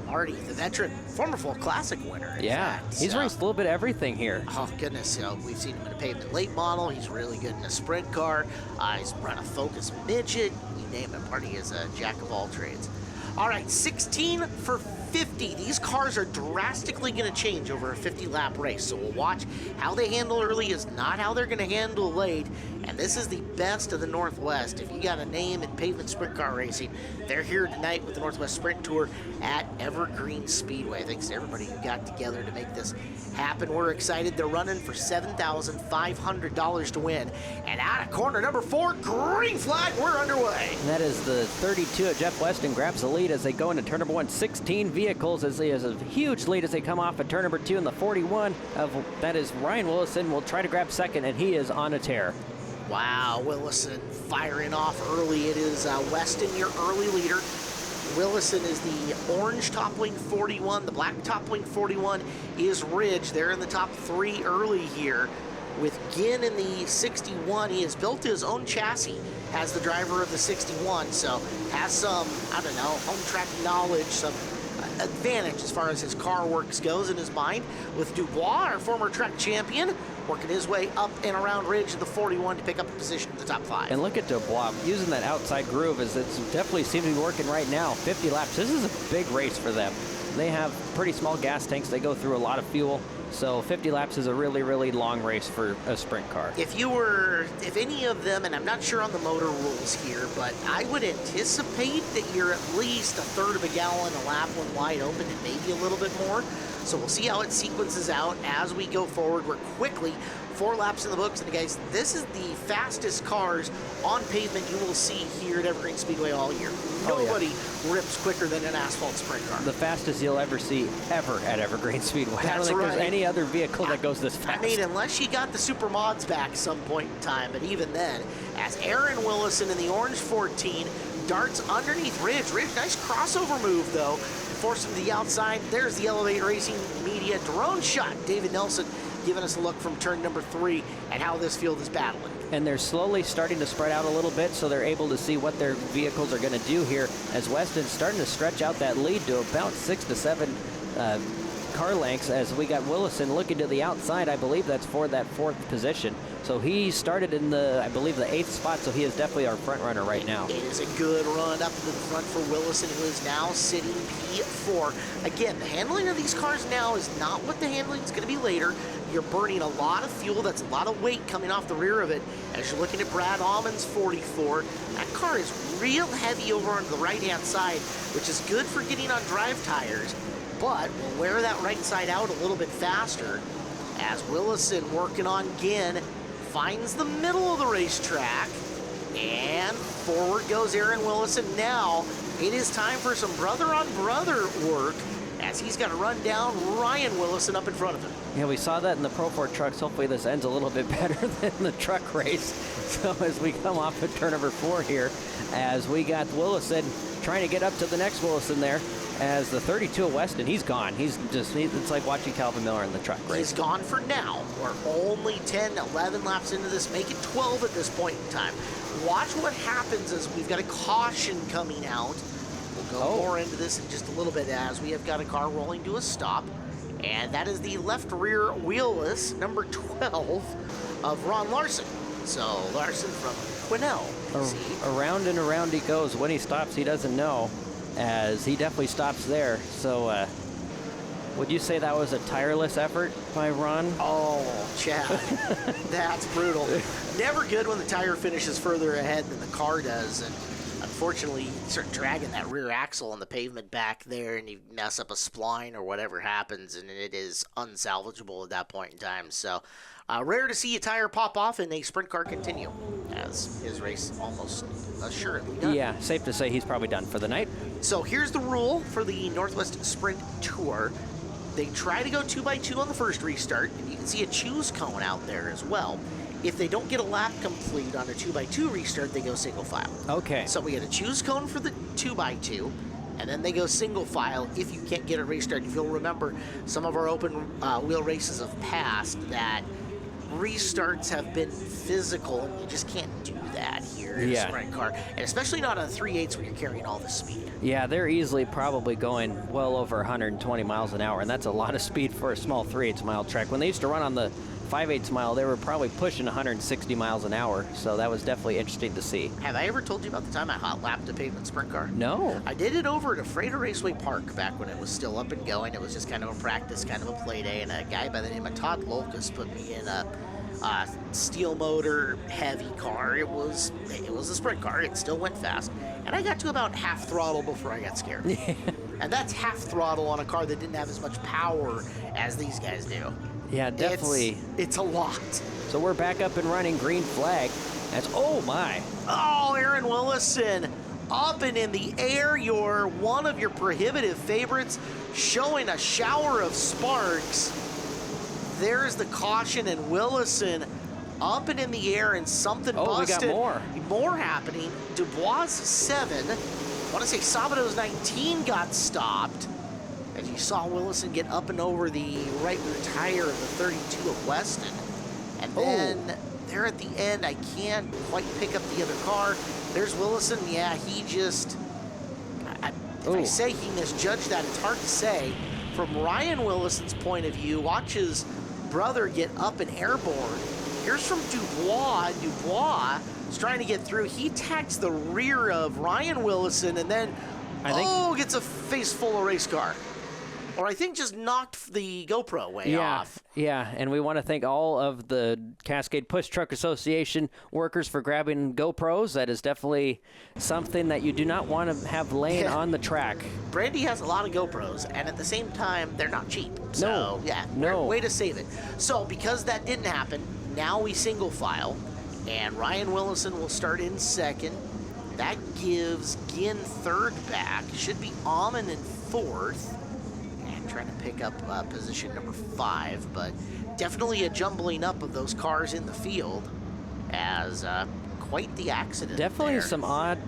Marty, the veteran, former Full Classic winner. Yeah, he's raced a little bit of everything here. Oh, goodness. We've seen him in a pavement late model. He's really good in a sprint car. He's run a Focus Midget. You name it, Marty is a jack of all trades. All right, 16 for 50. These cars are drastically going to change over a 50-lap race, so we'll watch how they handle early is not how they're going to handle late, and this is the best of the Northwest. If you got a name in pavement sprint car racing, they're here tonight with the Northwest Sprint Tour at Evergreen Speedway. Thanks to everybody who got together to make this happen. We're excited. They're running for $7,500 to win, and out of corner number 4, green flag, we're underway. And that is the 32 of Jeff Weston grabs the lead as they go into turn number 1. 16 vehicles as he has a huge lead as they come off at turn number 2. And the 41 of that is Ryan Willison will try to grab second, and he is on a tear. Wow, Willison firing off early. It is Weston, your early leader. Willison is the orange top wing 41. The black top wing 41 is Ridge. They're in the top 3 early here. With Ginn in the 61, he has built his own chassis, has the driver of the 61, so has some, I don't know, home track knowledge, some advantage as far as his car works goes in his mind. With Dubois, our former track champion, working his way up and around Ridge in the 41 to pick up a position in the top 5. And look at Dubois using that outside groove as it's definitely seems to be working right now. 50 laps. This is a big race for them. They have pretty small gas tanks. They go through a lot of fuel. So 50 laps is a really, really long race for a sprint car. If any of them, and I'm not sure on the motor rules here, but I would anticipate that you're at least a third of a gallon a lap when wide open and maybe a little bit more. So we'll see how it sequences out as we go forward. We're quickly 4 laps in the books. And guys, this is the fastest cars on pavement you will see here at Evergreen Speedway all year. Nobody rips quicker than an asphalt sprint car. The fastest you'll ever see ever at Evergreen Speedway. I don't think there's any other vehicle that goes this fast. I mean, unless you got the super mods back some point in time, but even then, as Aaron Willison in the orange 14 darts underneath Ridge. Ridge, nice crossover move though. Force him to the outside. There's the Elevate Racing Media drone shot. David Nelson giving us a look from turn number 3 at how this field is battling. And they're slowly starting to spread out a little bit, so they're able to see what their vehicles are going to do here as Weston's starting to stretch out that lead to about 6 to 7 car lengths as we got Willison looking to the outside. I believe that's for that 4th position. So he started in the, I believe, the 8th spot, so he is definitely our front runner right now. It is a good run up to the front for Willison, who is now sitting P4. Again, the handling of these cars now is not what the handling is going to be later. You're burning a lot of fuel. That's a lot of weight coming off the rear of it. As you're looking at Brad Almond's 44, that car is real heavy over on the right-hand side, which is good for getting on drive tires, but will wear that right side out a little bit faster. as Willison working on Ginn, finds the middle of the racetrack, and forward goes Aaron Willison. Now it is time for some brother-on-brother work, as he's got to run down Ryan Willison up in front of him. Yeah, we saw that in the Pro 4 trucks. Hopefully this ends a little bit better than the truck race. So as we come off of turn number 4 here, as we got Willison trying to get up to the next Willison there, as the 32 of Weston, he's gone. It's like watching Calvin Miller in the truck race. He's gone for now. We're only 10, 11 laps into this, make it 12 at this point in time. Watch what happens as we've got a caution coming out. We'll go more into this in just a little bit, as we have got a car rolling to a stop. And that is the left rear wheelless, number 12 of Ron Larson. So Larson from Quinnell. Around and around he goes. When he stops, he doesn't know, as he definitely stops there. So would you say that was a tireless effort by Ron? Oh, Chad, that's brutal. Never good when the tire finishes further ahead than the car does. And unfortunately, you start dragging that rear axle on the pavement back there, and you mess up a spline or whatever happens, and it is unsalvageable at that point in time. So rare to see a tire pop off and a sprint car continue, as his race almost assuredly done. Yeah, safe to say he's probably done for the night. So here's the rule for the Northwest Sprint Tour. They try to go 2x2 on the first restart, and you can see a choose cone out there as well. If they don't get a lap complete on a 2x2 restart, they go single file. Okay. So we get a choose cone for the 2x2, and then they go single file if you can't get a restart. If you'll remember, some of our open wheel races have passed that restarts have been physical. You just can't do that here in a sprint car, and especially not on 3/8 when you're carrying all the speed. Yeah, they're easily probably going well over 120 miles an hour, and that's a lot of speed for a small 3/8 mile track. When they used to run on the 5/8 mile, they were probably pushing 160 miles an hour, so that was definitely interesting to see. Have I ever told you about the time I hot lapped a pavement sprint car? No. I did it over at a Freighter Raceway Park back when it was still up and going. It was just kind of a practice, kind of a play day, and a guy by the name of Todd Locus put me in a steel motor heavy car. It was a sprint car. It still went fast, and I got to about half throttle before I got scared. And that's half throttle on a car that didn't have as much power as these guys do. Yeah, definitely. It's a lot. So we're back up and running, green flag. That's, oh my. Oh, Aaron Willison up and in the air. You're one of your prohibitive favorites, showing a shower of sparks. There's the caution, and Willison up and in the air, and something busted. We got more. More happening. Dubois 7. I want to say Sabado's 19 got stopped. As you saw Willison get up and over the right rear tire of the 32 of Weston. And then there at the end, I can't quite pick up the other car. There's Willison. Yeah, he just, if I say he misjudged that, it's hard to say. From Ryan Willison's point of view, watch his brother get up and airborne. Here's from Dubois. Dubois is trying to get through. He tags the rear of Ryan Willison, and then, gets a face full of race car. Or I think just knocked the GoPro way off. Yeah, and we want to thank all of the Cascade Push Truck Association workers for grabbing GoPros. That is definitely something that you do not want to have laying on the track. Brandy has a lot of GoPros, and at the same time, they're not cheap. So, way to save it. So, because that didn't happen, now we single file, and Ryan Willison will start in second. That gives Ginn third back. Should be Amon in fourth. Trying to pick up position number 5, but definitely a jumbling up of those cars in the field, as quite the accident. Definitely there. Some odd.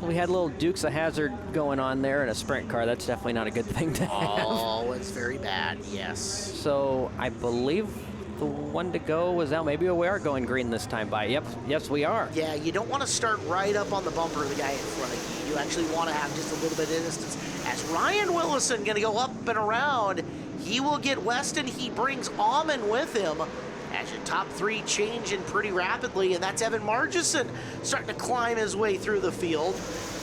We had a little Dukes of Hazzard going on there in a sprint car. That's definitely not a good thing to have. Oh, it's very bad. Yes. So I believe the one to go was out. Maybe we are going green this time by. Yep. Yes, we are. Yeah, you don't want to start right up on the bumper of the guy in front of you. You actually want to have just a little bit of distance. As Ryan Willison going to go up and around, he will get Weston. He brings Amon with him. As your top 3 changing pretty rapidly, and that's Evan Margison starting to climb his way through the field.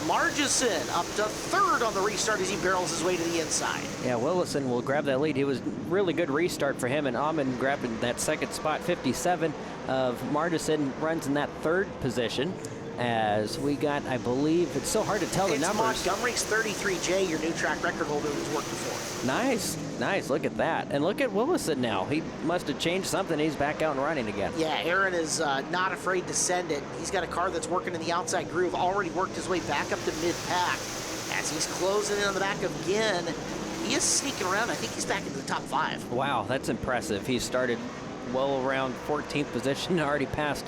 Margison up to third on the restart as he barrels his way to the inside. Yeah, Willison will grab that lead. It was really good restart for him, and Amon grabbing that second spot. 57 of Margison runs in that third position. as we got, I believe, it's so hard to tell the numbers. Montgomery's 33J, your new track record holder who's worked before. Nice, nice. Look at that. And look at Willison now. He must have changed something. He's back out and running again. Yeah, Aaron is not afraid to send it. He's got a car that's working in the outside groove, already worked his way back up to mid-pack. As he's closing in on the back again, he is sneaking around. I think he's back into the top 5. Wow, that's impressive. He started well around 14th position, already passed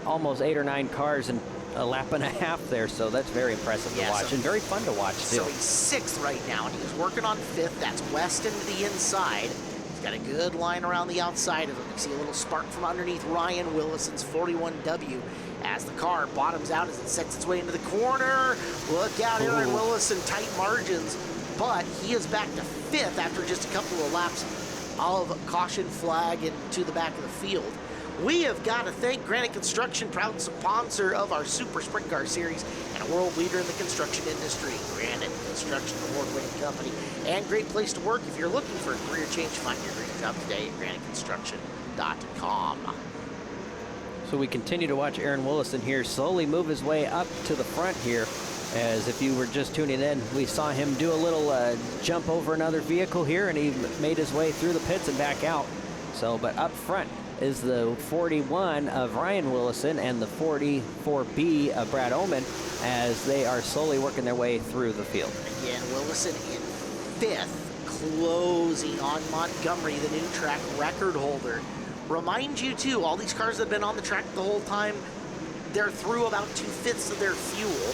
almost 8 or 9 cars in a lap and a half there, so that's very impressive to watch and very fun to watch too. So he's 6th right now, and he's working on 5th. That's west into the inside. He's got a good line around the outside of him. You see a little spark from underneath Ryan Willison's 41W as the car bottoms out as it sets its way into the corner. Look out, Aaron Willison, tight margins, but he is back to 5th after just a couple of laps of caution flag into the back of the field. We have got to thank Granite Construction, proud sponsor of our Super Sprint Car Series and a world leader in the construction industry. Granite Construction, award-winning company and great place to work. If you're looking for a career change, find your dream job today at graniteconstruction.com. So we continue to watch Aaron Willison here slowly move his way up to the front here. As if you were just tuning in, we saw him do a little jump over another vehicle here, and he made his way through the pits and back out. So, but up front is the 41 of Ryan Willison and the 44B of Brad Oman as they are slowly working their way through the field. Again, Willison in 5th, closing on Montgomery, the new track record holder. Remind you too, all these cars that have been on the track the whole time, they're through about 2/5 of their fuel.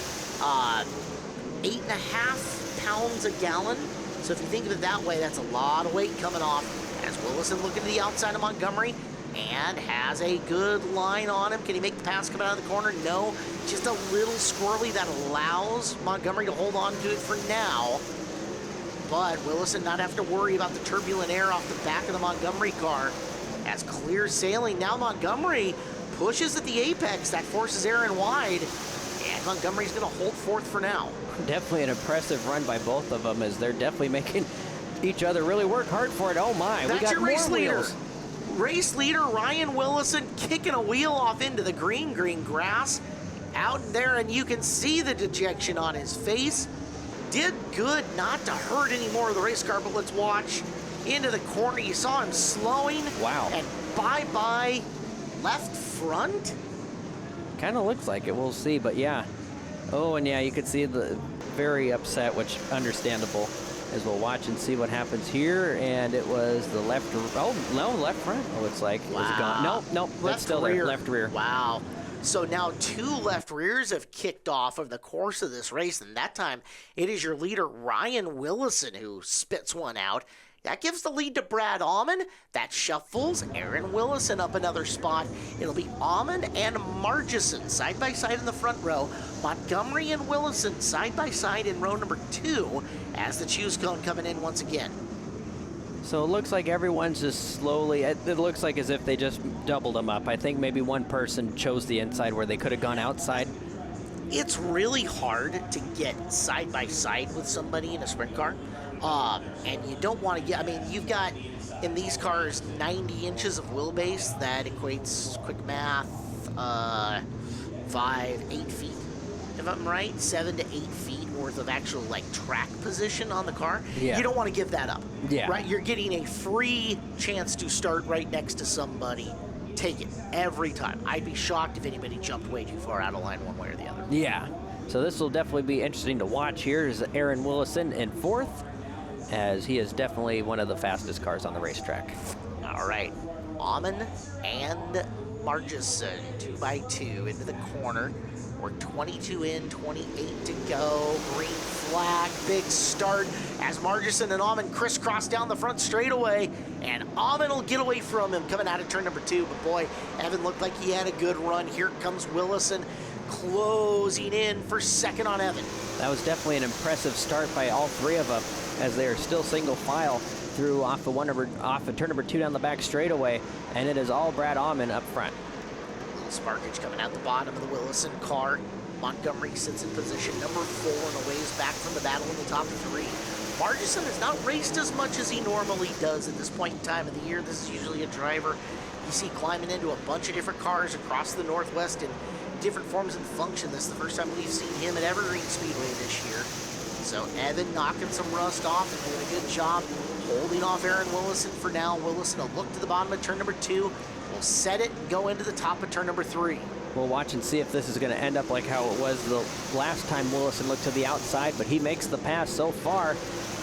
8.5 pounds a gallon. So if you think of it that way, that's a lot of weight coming off. As Willison looking to the outside of Montgomery and has a good line on him. Can he make the pass coming out of the corner? No, just a little squirrely that allows Montgomery to hold on to it for now. But Willison not have to worry about the turbulent air off the back of the Montgomery car. As clear sailing, now Montgomery pushes at the apex. That forces Aaron wide. And Montgomery's going to hold 4th for now. Definitely an impressive run by both of them as they're definitely making each other really work hard for it. Oh my, that's we got your race more leader. wheels. Race leader Ryan Willison kicking a wheel off into the green grass out there, and you can see the dejection on his face. Did good not to hurt any more of the race car, but let's watch into the corner. You saw him slowing. Wow. And bye-bye left front. Kind of looks like it. We'll see, but yeah. Oh, and yeah, you could see the very upset, which understandable, as we'll watch and see what happens here. And it was the left. Oh no, left front. Oh, it's like wow. Was it gone? No, no, that's still rear. there. Left rear. Wow. So now 2 left rears have kicked off over the course of this race, and that time it is your leader Ryan Willison who spits one out. That gives the lead to Brad Almond. That shuffles Aaron Willison up another spot. It'll be Almond and Margison side by side in the front row. Montgomery and Willison side by side in row number 2 as the choose cone coming in once again. So it looks like everyone's just slowly, it looks like as if they just doubled them up. I think maybe one person chose the inside where they could have gone outside. It's really hard to get side by side with somebody in a sprint car. And you don't want to get, I mean, you've got in these cars 90 inches of wheelbase. That equates, quick math, 8 feet, if I'm right, 7 to 8 feet worth of actual like track position on the car. Yeah. You don't want to give that up. Yeah. Right? You're getting a free chance to start right next to somebody. Take it every time. I'd be shocked if anybody jumped way too far out of line one way or the other. Yeah. So this will definitely be interesting to watch. Here is Aaron Willison in 4th, as he is definitely one of the fastest cars on the racetrack. All right, Almond and Margison, 2x2 into the corner. We're 22 in, 28 to go. Green flag, big start as Margison and Almond crisscross down the front straightaway, and Almond will get away from him coming out of turn number 2. But boy, Evan looked like he had a good run. Here comes Willison closing in for 2nd on Evan. That was definitely an impressive start by all 3 of them, as they are still single file through off of turn number 2 down the back straightaway, and it is all Brad Almond up front. Sparkage coming out the bottom of the Willison car. Montgomery sits in position number 4 and a ways back from the battle in the top 3. Margison has not raced as much as he normally does at this point in time of the year. This is usually a driver you see climbing into a bunch of different cars across the Northwest and different forms and function. This is the first time we've seen him at Evergreen Speedway this year. So Evan knocking some rust off and doing a good job holding off Aaron Willison for now. Willison will look to the bottom of turn number 2. Will set it and go into the top of turn number 3. We'll watch and see if this is going to end up like how it was the last time Willison looked to the outside, but he makes the pass so far,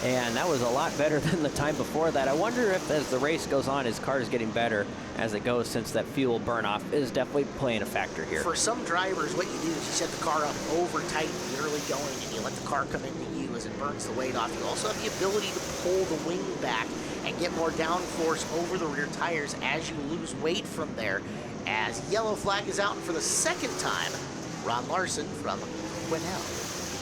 and that was a lot better than the time before that. I wonder if as the race goes on, his car is getting better as it goes, since that fuel burn-off is definitely playing a factor here. For some drivers, what you do is you set the car up over tight in the early going, and you let the car come into you as it burns the weight off. You also have the ability to pull the wing back and get more downforce over the rear tires as you lose weight from there. As yellow flag is out, and for the second time, Ron Larson from Quinnell,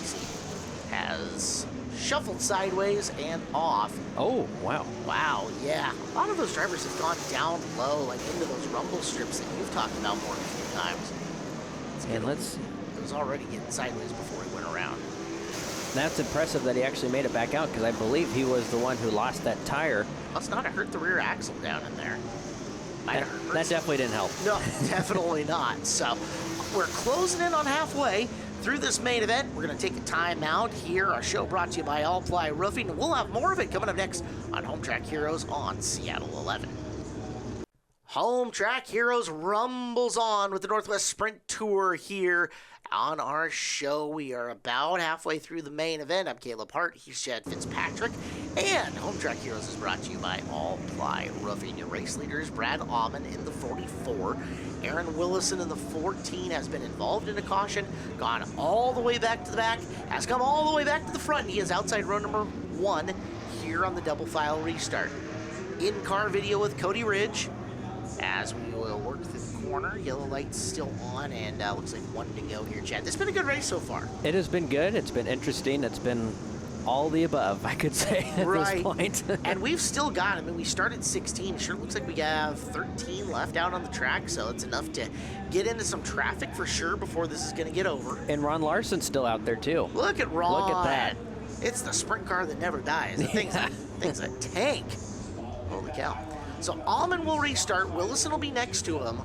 BC, has shuffled sideways and off. Oh, wow. Wow, yeah. A lot of those drivers have gone down low, like into those rumble strips that you've talked about more than a few times. And let's... It was already getting sideways before he went around. That's impressive that he actually made it back out, because I believe he was the one who lost that tire. Must not have hurt the rear axle down in there. That definitely didn't help. No, definitely not. So we're closing in on halfway through this main event. We're going to take a timeout here. Our show brought to you by All Ply Roofing. We'll have more of it coming up next on Home Track Heroes on Seattle 11. Home Track Heroes rumbles on with the Northwest Sprint Tour here on our show. We are about halfway through the main event. I'm Caleb Hart. He's Chad Fitzpatrick. And Home Track Heroes is brought to you by All Ply Roofing. Your race leaders, Brad Aumann in the 44. Aaron Willison in the 14 has been involved in a caution, gone all the way back to the back, has come all the way back to the front. He is outside row number 1 here on the double file restart. In-car video with Cody Ridge as we will work through the corner. Yellow light's still on, and looks like 1 to go here, Chad. This has been a good race so far. It has been good. It's been interesting. It's been all the above, I could say, at this point. And we've still got, I mean, we started 16. It sure looks like we have 13 left out on the track, so it's enough to get into some traffic for sure before this is going to get over. And Ron Larson's still out there, too. Look at Ron. Look at that. It's the sprint car that never dies. The thing's a tank. Holy cow. So Aumann will restart. Willison will be next to him.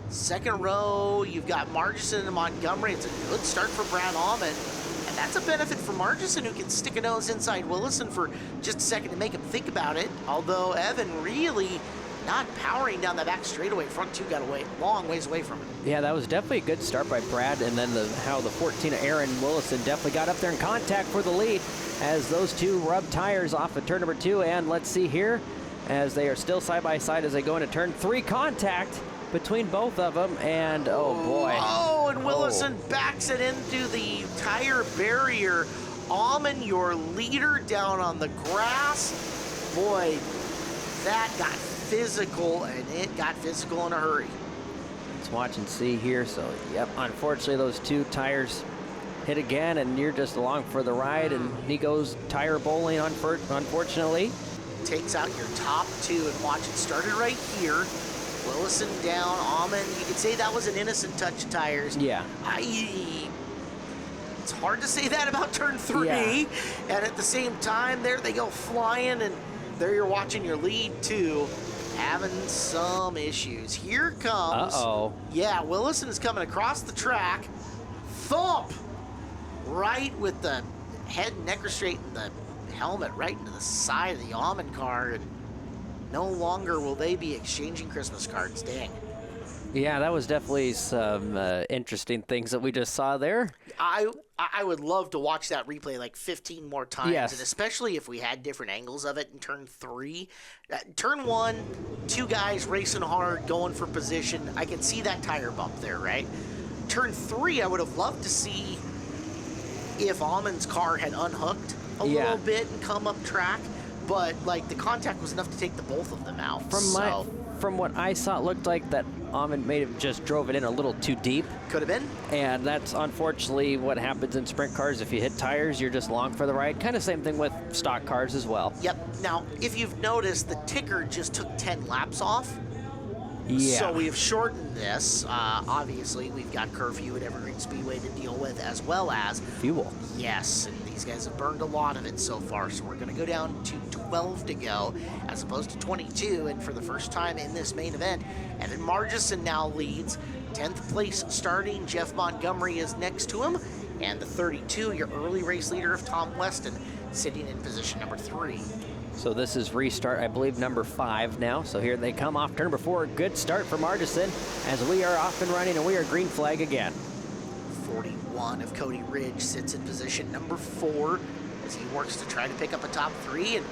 Second row, you've got Margison and Montgomery. It's a good start for Brad Aumann. And that's a benefit for Margison, who can stick a nose inside Willison for just a second to make him think about it. Although Evan really not powering down the back straightaway. Front 2 got away, long ways away from him. Yeah, that was definitely a good start by Brad. And then how the 14 of Aaron Willison definitely got up there in contact for the lead as those two rubbed tires off of turn number 2. And let's see here, as they are still side by side as they go into turn 3, contact between both of them, and oh boy. Oh, and Willison backs it into the tire barrier. Aumann, your leader, down on the grass. Boy, that got physical, and it got physical in a hurry. Let's watch and see here. So, yep, unfortunately those two tires hit again, and you're just along for the ride, and he goes tire bowling, unfortunately. Takes out your top 2, and watch it started right here. Willison down, Aumann. You could say that was an innocent touch of tires. Yeah. It's hard to say that about turn 3. Yeah. And at the same time, there they go flying, and there you're watching your lead too, having some issues. Here comes. Uh-oh. Yeah, Willison is coming across the track. Thump! Right with the head and neck restraint and the helmet right into the side of the Aumann car, and no longer will they be exchanging Christmas cards. Dang. Yeah, that was definitely some interesting things that we just saw there. I would love to watch that replay like 15 more times, Yes. and especially if we had different angles of it in turn 3. Turn 1, 2 guys racing hard, going for position. I can see that tire bump there, right? Turn 3, I would have loved to see if Aumann's car had unhooked a little bit and come up track. But like the contact was enough to take the both of them out. From what I saw, it looked like that Aumann may have just drove it in a little too deep. Could have been. And that's unfortunately what happens in sprint cars. If you hit tires, you're just long for the ride. Kind of same thing with stock cars as well. Yep. Now, if you've noticed, the ticker just took 10 laps off. Yeah. So we have shortened this. Obviously, we've got curfew at Evergreen Speedway to deal with, as well as fuel. Yes, and these guys have burned a lot of it so far, so we're going to go down to 12 to go, as opposed to 22, and for the first time in this main event, Evan Margison now leads. 10th place starting, Jeff Montgomery is next to him, and the 32, your early race leader of Tom Weston, sitting in position number 3. So this is restart, I believe, number 5 now. So here they come off turn number 4. Good start for Margison as we are off and running, and we are green flag again. 41 of Cody Ridge sits in position number 4 as he works to try to pick up a top 3. And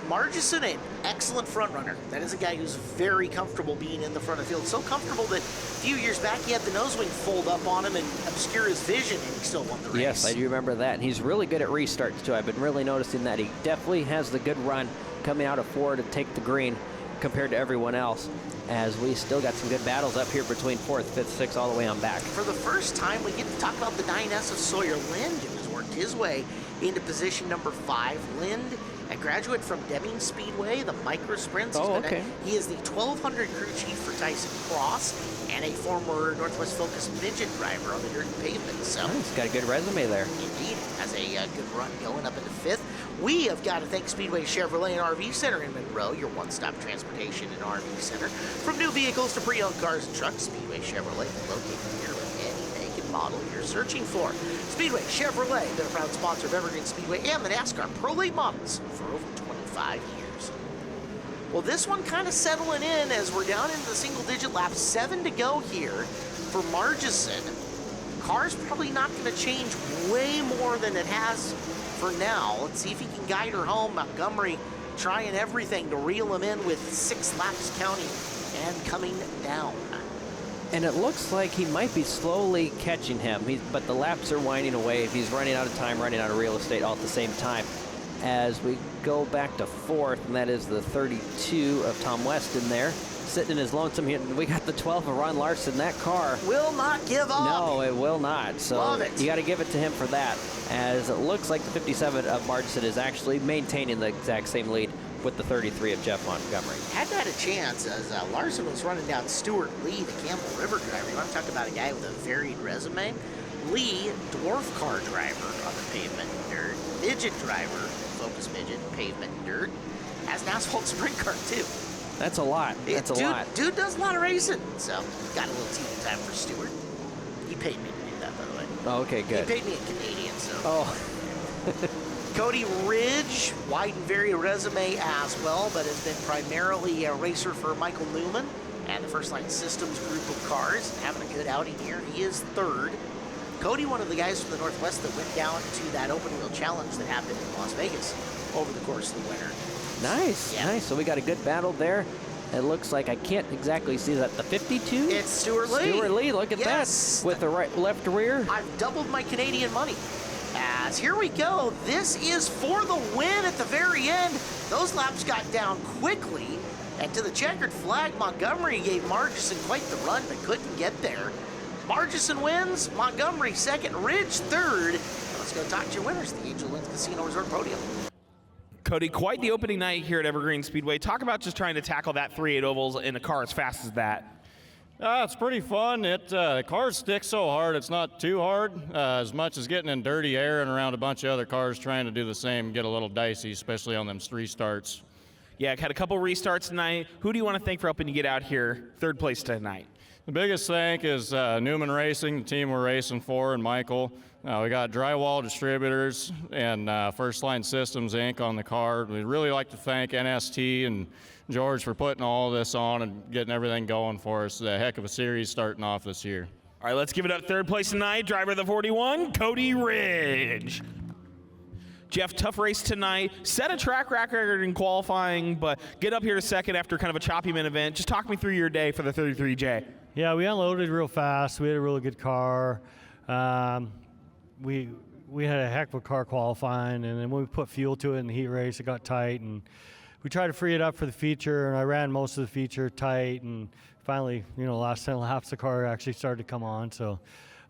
Margison, an excellent front runner. That is a guy who's very comfortable being in the front of the field. So comfortable that a few years back he had the nose wing fold up on him and obscure his vision, and he still won the race. Yes, I do remember that. And he's really good at restarts, too. I've been really noticing that. He definitely has the good run coming out of 4 to take the green compared to everyone else, as we still got some good battles up here between 4th, 5th, 6th, all the way on back. For the first time, we get to talk about the 9S of Sawyer Lind, who has worked his way into position number 5. Lind, a graduate from Deming Speedway, the micro sprints. He is the 1200 crew chief for Tyson Cross and a former Northwest Focus midget driver on the dirt and pavement. So he's got a good resume there. Indeed, has a good run going up into 5th. We have got to thank Speedway Chevrolet and RV Center in Monroe, your one-stop transportation and RV center. From new vehicles to pre-owned cars and trucks, Speedway Chevrolet located here with any make and model you're searching for. Speedway Chevrolet, been a proud sponsor of Evergreen Speedway and the NASCAR Pro Late Models for over 25 years. Well, this one kind of settling in as we're down into the single-digit laps. 7 to go here for Margison. Car's probably not going to change way more than it has for now. Let's see if he can guide her home. Montgomery trying everything to reel him in with 6 laps counting and coming down. And it looks like he might be slowly catching him, but the laps are winding away. He's running out of time, running out of real estate all at the same time. As we go back to 4th, and that is the 32 of Tom Weston there, sitting in his lonesome here. We got the 12 of Ron Larson. That car will not give up. No, it will not. So love it. You got to give it to him for that, as it looks like the 57 of Margison is actually maintaining the exact same lead with the 33 of Jeff Montgomery. Hadn't had a chance as Larson was running down Stuart Lee, the Campbell River driver. You want to talk about a guy with a varied resume? Lee, dwarf car driver on the pavement dirt, midget driver, Focus midget, pavement dirt, has an asphalt sprint car too. That's a lot. That's a lot. Dude does a lot of racing, so got a little TV time for Stuart. He paid me to do that, by the way. Oh, okay, good. He paid me in Canadian, so. Oh. Cody Ridge, wide and varied resume as well, but has been primarily a racer for Michael Newman and the First Line Systems group of cars. Having a good outing here. He is 3rd. Cody, one of the guys from the Northwest that went down to that open wheel challenge that happened in Las Vegas over the course of the winter. Nice, nice. So we got a good battle there. It looks like I can't exactly see that. The 52? It's Stuart Lee. Stuart Lee, look at that. With the right, left rear. I've doubled my Canadian money. As here we go. This is for the win at the very end. Those laps got down quickly. And to the checkered flag, Montgomery gave Margison quite the run, but couldn't get there. Margison wins, Montgomery 2nd, Ridge 3rd. Let's go talk to your winners, the Angel Winds Casino Resort Podium. Cody, quite the opening night here at Evergreen Speedway. Talk about just trying to tackle that 3.8 ovals in a car as fast as that. It's pretty fun. The cars stick so hard, it's not too hard, as much as getting in dirty air and around a bunch of other cars trying to do the same get a little dicey, especially on them restarts. Yeah, had a couple restarts tonight. Who do you want to thank for helping you get out here 3rd place tonight? The biggest thank is Newman Racing, the team we're racing for, and Michael. We got Drywall Distributors and First Line Systems, Inc. on the car. We'd really like to thank NST and George for putting all this on and getting everything going for us. A heck of a series starting off this year. All right, let's give it up. 3rd place tonight, driver of the 41, Cody Ridge. Jeff, tough race tonight. Set a track record in qualifying, but get up here to 2nd after kind of a choppy main event. Just talk me through your day for the 33J. Yeah, we unloaded real fast. We had a really good car. We had a heck of a car qualifying, and then when we put fuel to it in the heat race, it got tight, and we tried to free it up for the feature, and I ran most of the feature tight, and finally, last 10 laps, the car actually started to come on, so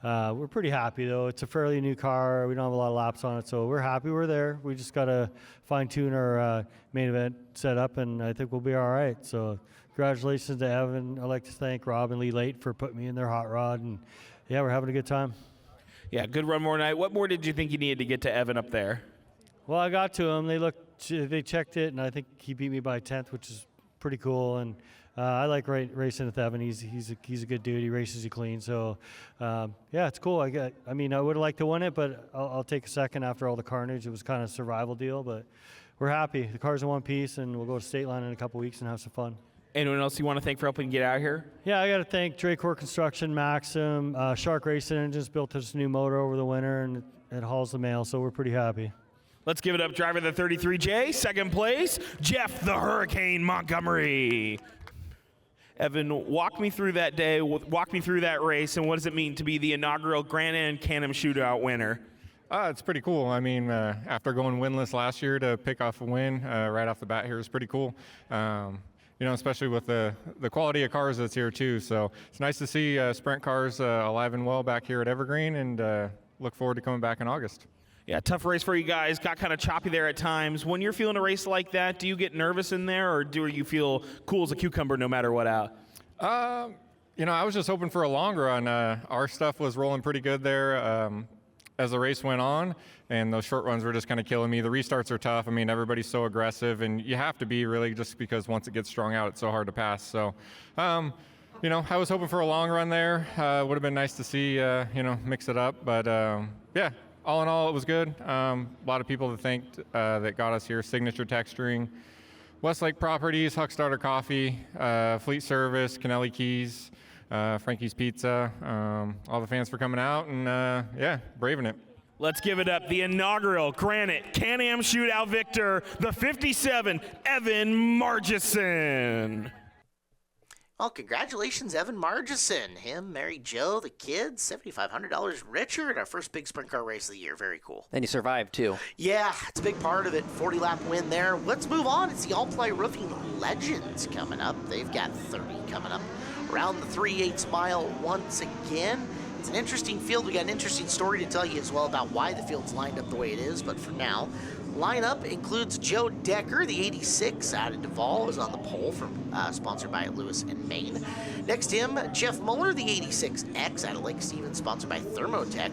we're pretty happy, though. It's a fairly new car. We don't have a lot of laps on it, so we're happy we're there. We just got to fine-tune our main event setup, and I think we'll be all right, so congratulations to Evan. I'd like to thank Rob and Lee Late for putting me in their hot rod, and yeah, we're having a good time. Yeah, good run more night. What more did you think you needed to get to Evan up there? Well, I got to him. They checked it, and I think he beat me by a 10th, which is pretty cool. And I like racing with Evan. He's a good dude. He races you clean. So yeah, it's cool. I would have liked to win it, but I'll take a second after all the carnage. It was kind of a survival deal, but we're happy. The car's in one piece, and we'll go to State Line in a couple weeks and have some fun. Anyone else you want to thank for helping get out here? Yeah, I got to thank Dracor Construction, Maxim, Shark Racing Engines built this new motor over the winter, and it hauls the mail, so we're pretty happy. Let's give it up, driver the 33J, second place, Jeff the Hurricane Montgomery. Evan, walk me through that day, walk me through that race, and what does it mean to be the inaugural Granite and Can-Am Shootout winner? It's pretty cool. I mean, after going winless last year, to pick off a win right off the bat here is pretty cool. Especially with the quality of cars that's here too. So it's nice to see sprint cars alive and well back here at Evergreen, and look forward to coming back in August. Yeah, tough race for you guys. Got kind of choppy there at times. When you're feeling a race like that, do you get nervous in there, or do you feel cool as a cucumber no matter what out? I was just hoping for a long run. Our stuff was rolling pretty good there as the race went on, and those short runs were just kind of killing me. The restarts are tough. I mean, everybody's so aggressive, and you have to be really, just because once it gets strung out, it's so hard to pass. So, I was hoping for a long run there. Would have been nice to see, mix it up. But, yeah, all in all, it was good. A lot of people that thanked that got us here: Signature Texturing, Westlake Properties, Huck Starter Coffee, Fleet Service, Kennelly Keys, Frankie's Pizza, all the fans for coming out and, braving it. Let's give it up. The inaugural Granite Can-Am Shootout victor, the 57, Evan Margison. Well, congratulations, Evan Margison. Him, Mary Jo, the kids, $7,500 richer in our first big sprint car race of the year. Very cool. And he survived, too. Yeah, it's a big part of it. 40-lap win there. Let's move on. It's the All-Ply Roofing Legends coming up. They've got 30 coming up. Around the 3/8 mile once again. It's an interesting field. We got an interesting story to tell you as well about why the field's lined up the way it is. But for now, lineup includes Joe Decker, the 86 out of Duval, is on the pole, sponsored by Lewis and Maine. Next to him, Jeff Muller, the 86X out of Lake Stevens, sponsored by Thermotech.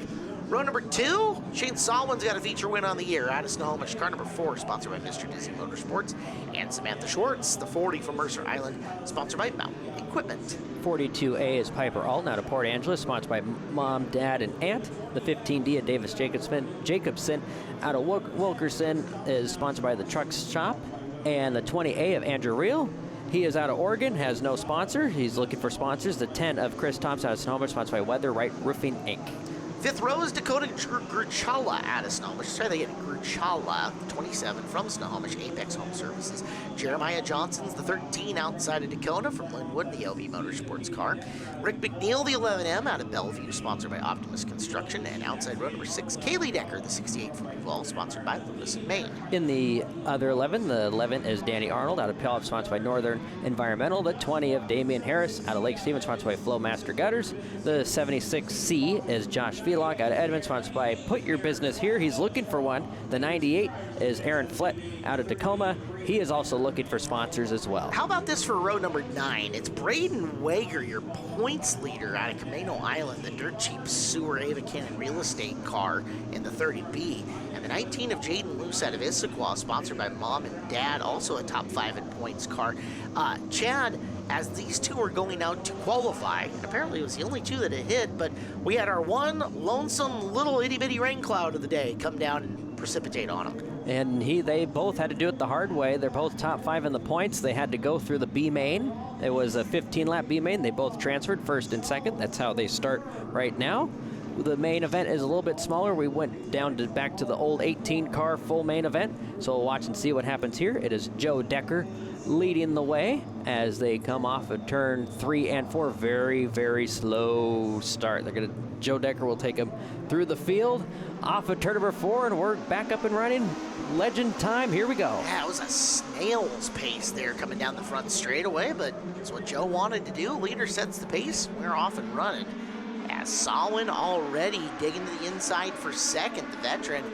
Row number 2, Shane Salwin's got a feature win on the year out of Snohomish. Car number 4, sponsored by Mr. Disney Motorsports. And Samantha Schwartz, the 40 from Mercer Island, sponsored by Mountain Equipment. 42A is Piper Alton out of Port Angeles, sponsored by Mom, Dad, and Aunt. The 15D of Davis Jacobson out of Wilkerson is sponsored by the Truck Shop. And the 20A of Andrew Reel, he is out of Oregon, has no sponsor. He's looking for sponsors. The 10 of Chris Thompson out of Snohomish, sponsored by Weather Right Roofing, Inc. 5th row is Dakota Gruchala out of Snohomish. Sorry, they get Gruchala, 27 from Snohomish, Apex Home Services. Jeremiah Johnson's the 13 outside of Dakota from Linwood, the LV Motorsports car. Rick McNeil, the 11M out of Bellevue, sponsored by Optimus Construction. And outside row number 6, Kaylee Decker, the 68 from Duval, sponsored by Lewis and Maine. In the other 11, the 11 is Danny Arnold out of Pillop, sponsored by Northern Environmental. The 20 of Damian Harris out of Lake Stevens, sponsored by Flowmaster Gutters. The 76C is Josh Velock out of Edmond, sponsored by Put Your Business Here. He's looking for one. The 98 is Aaron Flett out of Tacoma. He is also looking for sponsors as well. How about this for row number 9? It's Braden Wager, your points leader out of Camino Island, the dirt cheap sewer Ava Cannon real estate car in the 30B. And the 19 of Jaden Luce out of Issaquah, sponsored by Mom and Dad, also a top 5 in points car. Chad, as these two were going out to qualify, and apparently it was the only two that it hit, but we had our one lonesome little itty-bitty rain cloud of the day come down and precipitate on them. And they both had to do it the hard way. They're both top 5 in the points. They had to go through the B main. It was a 15-lap B main. They both transferred first and second. That's how they start right now. The main event is a little bit smaller. We went down to back to the old 18-car full main event. So we'll watch and see what happens here. It is Joe Decker leading the way as they come off of turn 3 and 4. Very, very slow start. Joe Decker will take him through the field, off of turn number 4, and we're back up and running. Legend time, here we go. Yeah, it was a snail's pace there coming down the front straightaway, but it's what Joe wanted to do. Leader sets the pace, we're off and running. As Salwin already digging to the inside for second, the veteran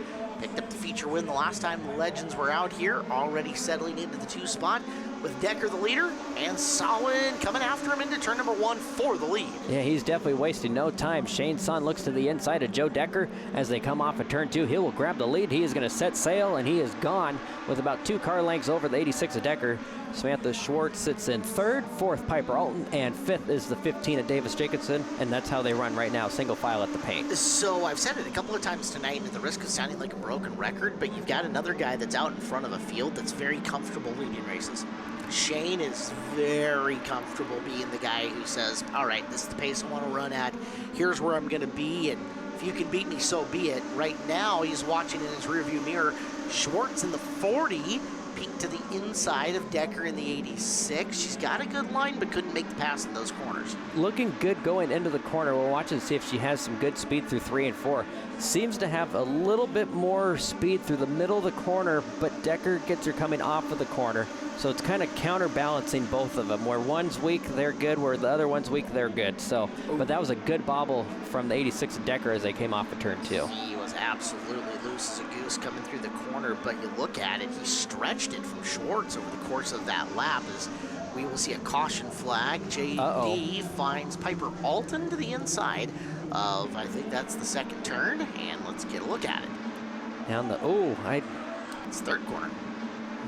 picked up the feature win the last time the Legends were out here, already settling into the 2 spot. with Decker the leader and Solin coming after him into turn number 1 for the lead. Yeah, he's definitely wasting no time. Shane Son looks to the inside of Joe Decker as they come off of turn 2. He will grab the lead. He is going to set sail, and he is gone with about 2 car lengths over the 86 of Decker. Samantha Schwartz sits in 3rd, 4th Piper Alton, and 5th is the 15 of Davis Jacobson, and that's how they run right now, single file at the paint. So I've said it a couple of times tonight at the risk of sounding like a broken record, but you've got another guy that's out in front of a field that's very comfortable leading races. Shane is very comfortable being the guy who says, all right, this is the pace I want to run at. Here's where I'm going to be, and if you can beat me, so be it. Right now, he's watching in his rearview mirror. Schwartz in the 40, peeked to the inside of Decker in the 86. She's got a good line, but couldn't make the pass in those corners. Looking good going into the corner. We'll watch and see if she has some good speed through 3 and 4. Seems to have a little bit more speed through the middle of the corner, but Decker gets her coming off of the corner. So it's kind of counterbalancing both of them. Where one's weak, they're good. Where the other one's weak, they're good. So, but that was a good bobble from the 86 of Decker as they came off of turn 2. He was absolutely loose as a goose coming through the corner, but you look at it, he stretched it from Schwartz over the course of that lap as we will see a caution flag. JD finds Piper Alton to the inside of, I think that's the 2nd turn, and let's get a look at it. Down the, it's 3rd corner.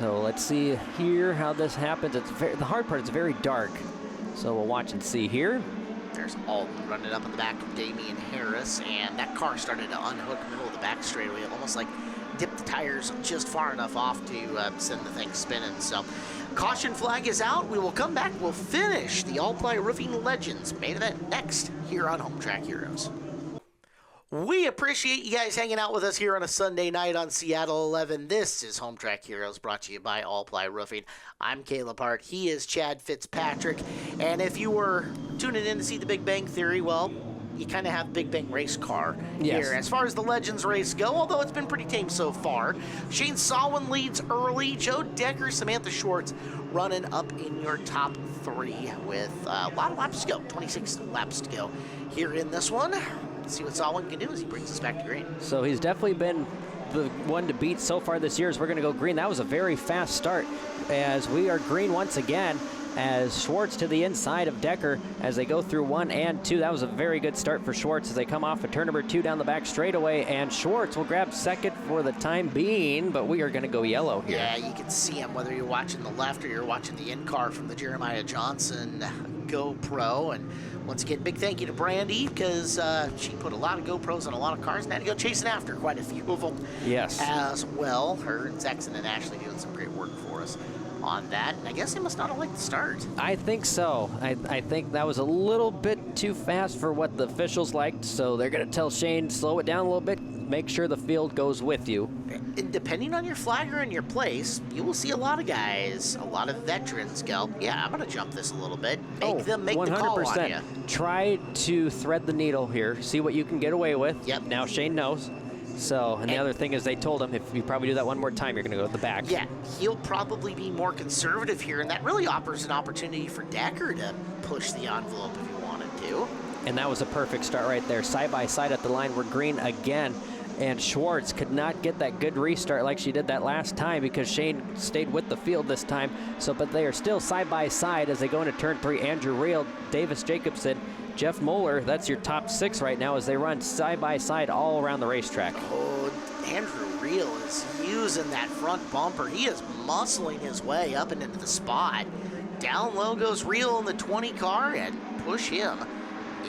So let's see here how this happens. It's very, the hard part is very dark. So we'll watch and see here. There's Alton running up in the back of Damian Harris, and that car started to unhook middle of the back straightaway. It almost like dipped the tires just far enough off to send the thing spinning. So caution flag is out. We will come back. We'll finish the All-Ply Roofing Legends main event next here on Home Track Heroes. We appreciate you guys hanging out with us here on a Sunday night on Seattle 11. This is Home Track Heroes, brought to you by All Ply Roofing. I'm Caleb Hart. He is Chad Fitzpatrick. And if you were tuning in to see the Big Bang Theory, well, you kind of have Big Bang race car here. As far as the Legends race go, although it's been pretty tame so far, Shane Solwin leads early. Joe Decker, Samantha Schwartz running up in your top 3 with a lot of laps to go, 26 laps to go here in this one. See what Solwin can do as he brings us back to green. So he's definitely been the one to beat so far this year as we're going to go green. That was a very fast start as we are green once again as Schwartz to the inside of Decker as they go through 1 and 2. That was a very good start for Schwartz as they come off of turn number 2 down the back straightaway, and Schwartz will grab 2nd for the time being, but we are going to go yellow here. Yeah, you can see him whether you're watching the left or you're watching the in-car from the Jeremiah Johnson GoPro. And once again, big thank you to Brandy because she put a lot of GoPros on a lot of cars and had to go chasing after quite a few of them. Yes. As well. Her and Sexton and Ashley doing some great work for us on that. And I guess they must not have liked the start. I think so. I think that was a little bit too fast for what the officials liked, so they're going to tell Shane, slow it down a little bit, make sure the field goes with you. And depending on your flagger and your place, you will see a lot of guys, a lot of veterans go, yeah, I'm going to jump this a little bit. Make them make 100%. The call on you. Try to thread the needle here. See what you can get away with. Yep. Now Shane knows. So, and the other thing is they told him if you probably do that one more time, you're going to go to the back. Yeah, he'll probably be more conservative here, and that really offers an opportunity for Decker to push the envelope if he wanted to. And that was a perfect start right there. Side by side at the line, we're green again. And Schwartz could not get that good restart like she did that last time because Shane stayed with the field this time. So, but they are still side by side as they go into turn 3. Andrew Reel, Davis Jacobson, Jeff Moeller, that's your top 6 right now as they run side by side all around the racetrack. Oh, Andrew Reel is using that front bumper. He is muscling his way up and into the spot. Down low goes Reel in the 20 car and push him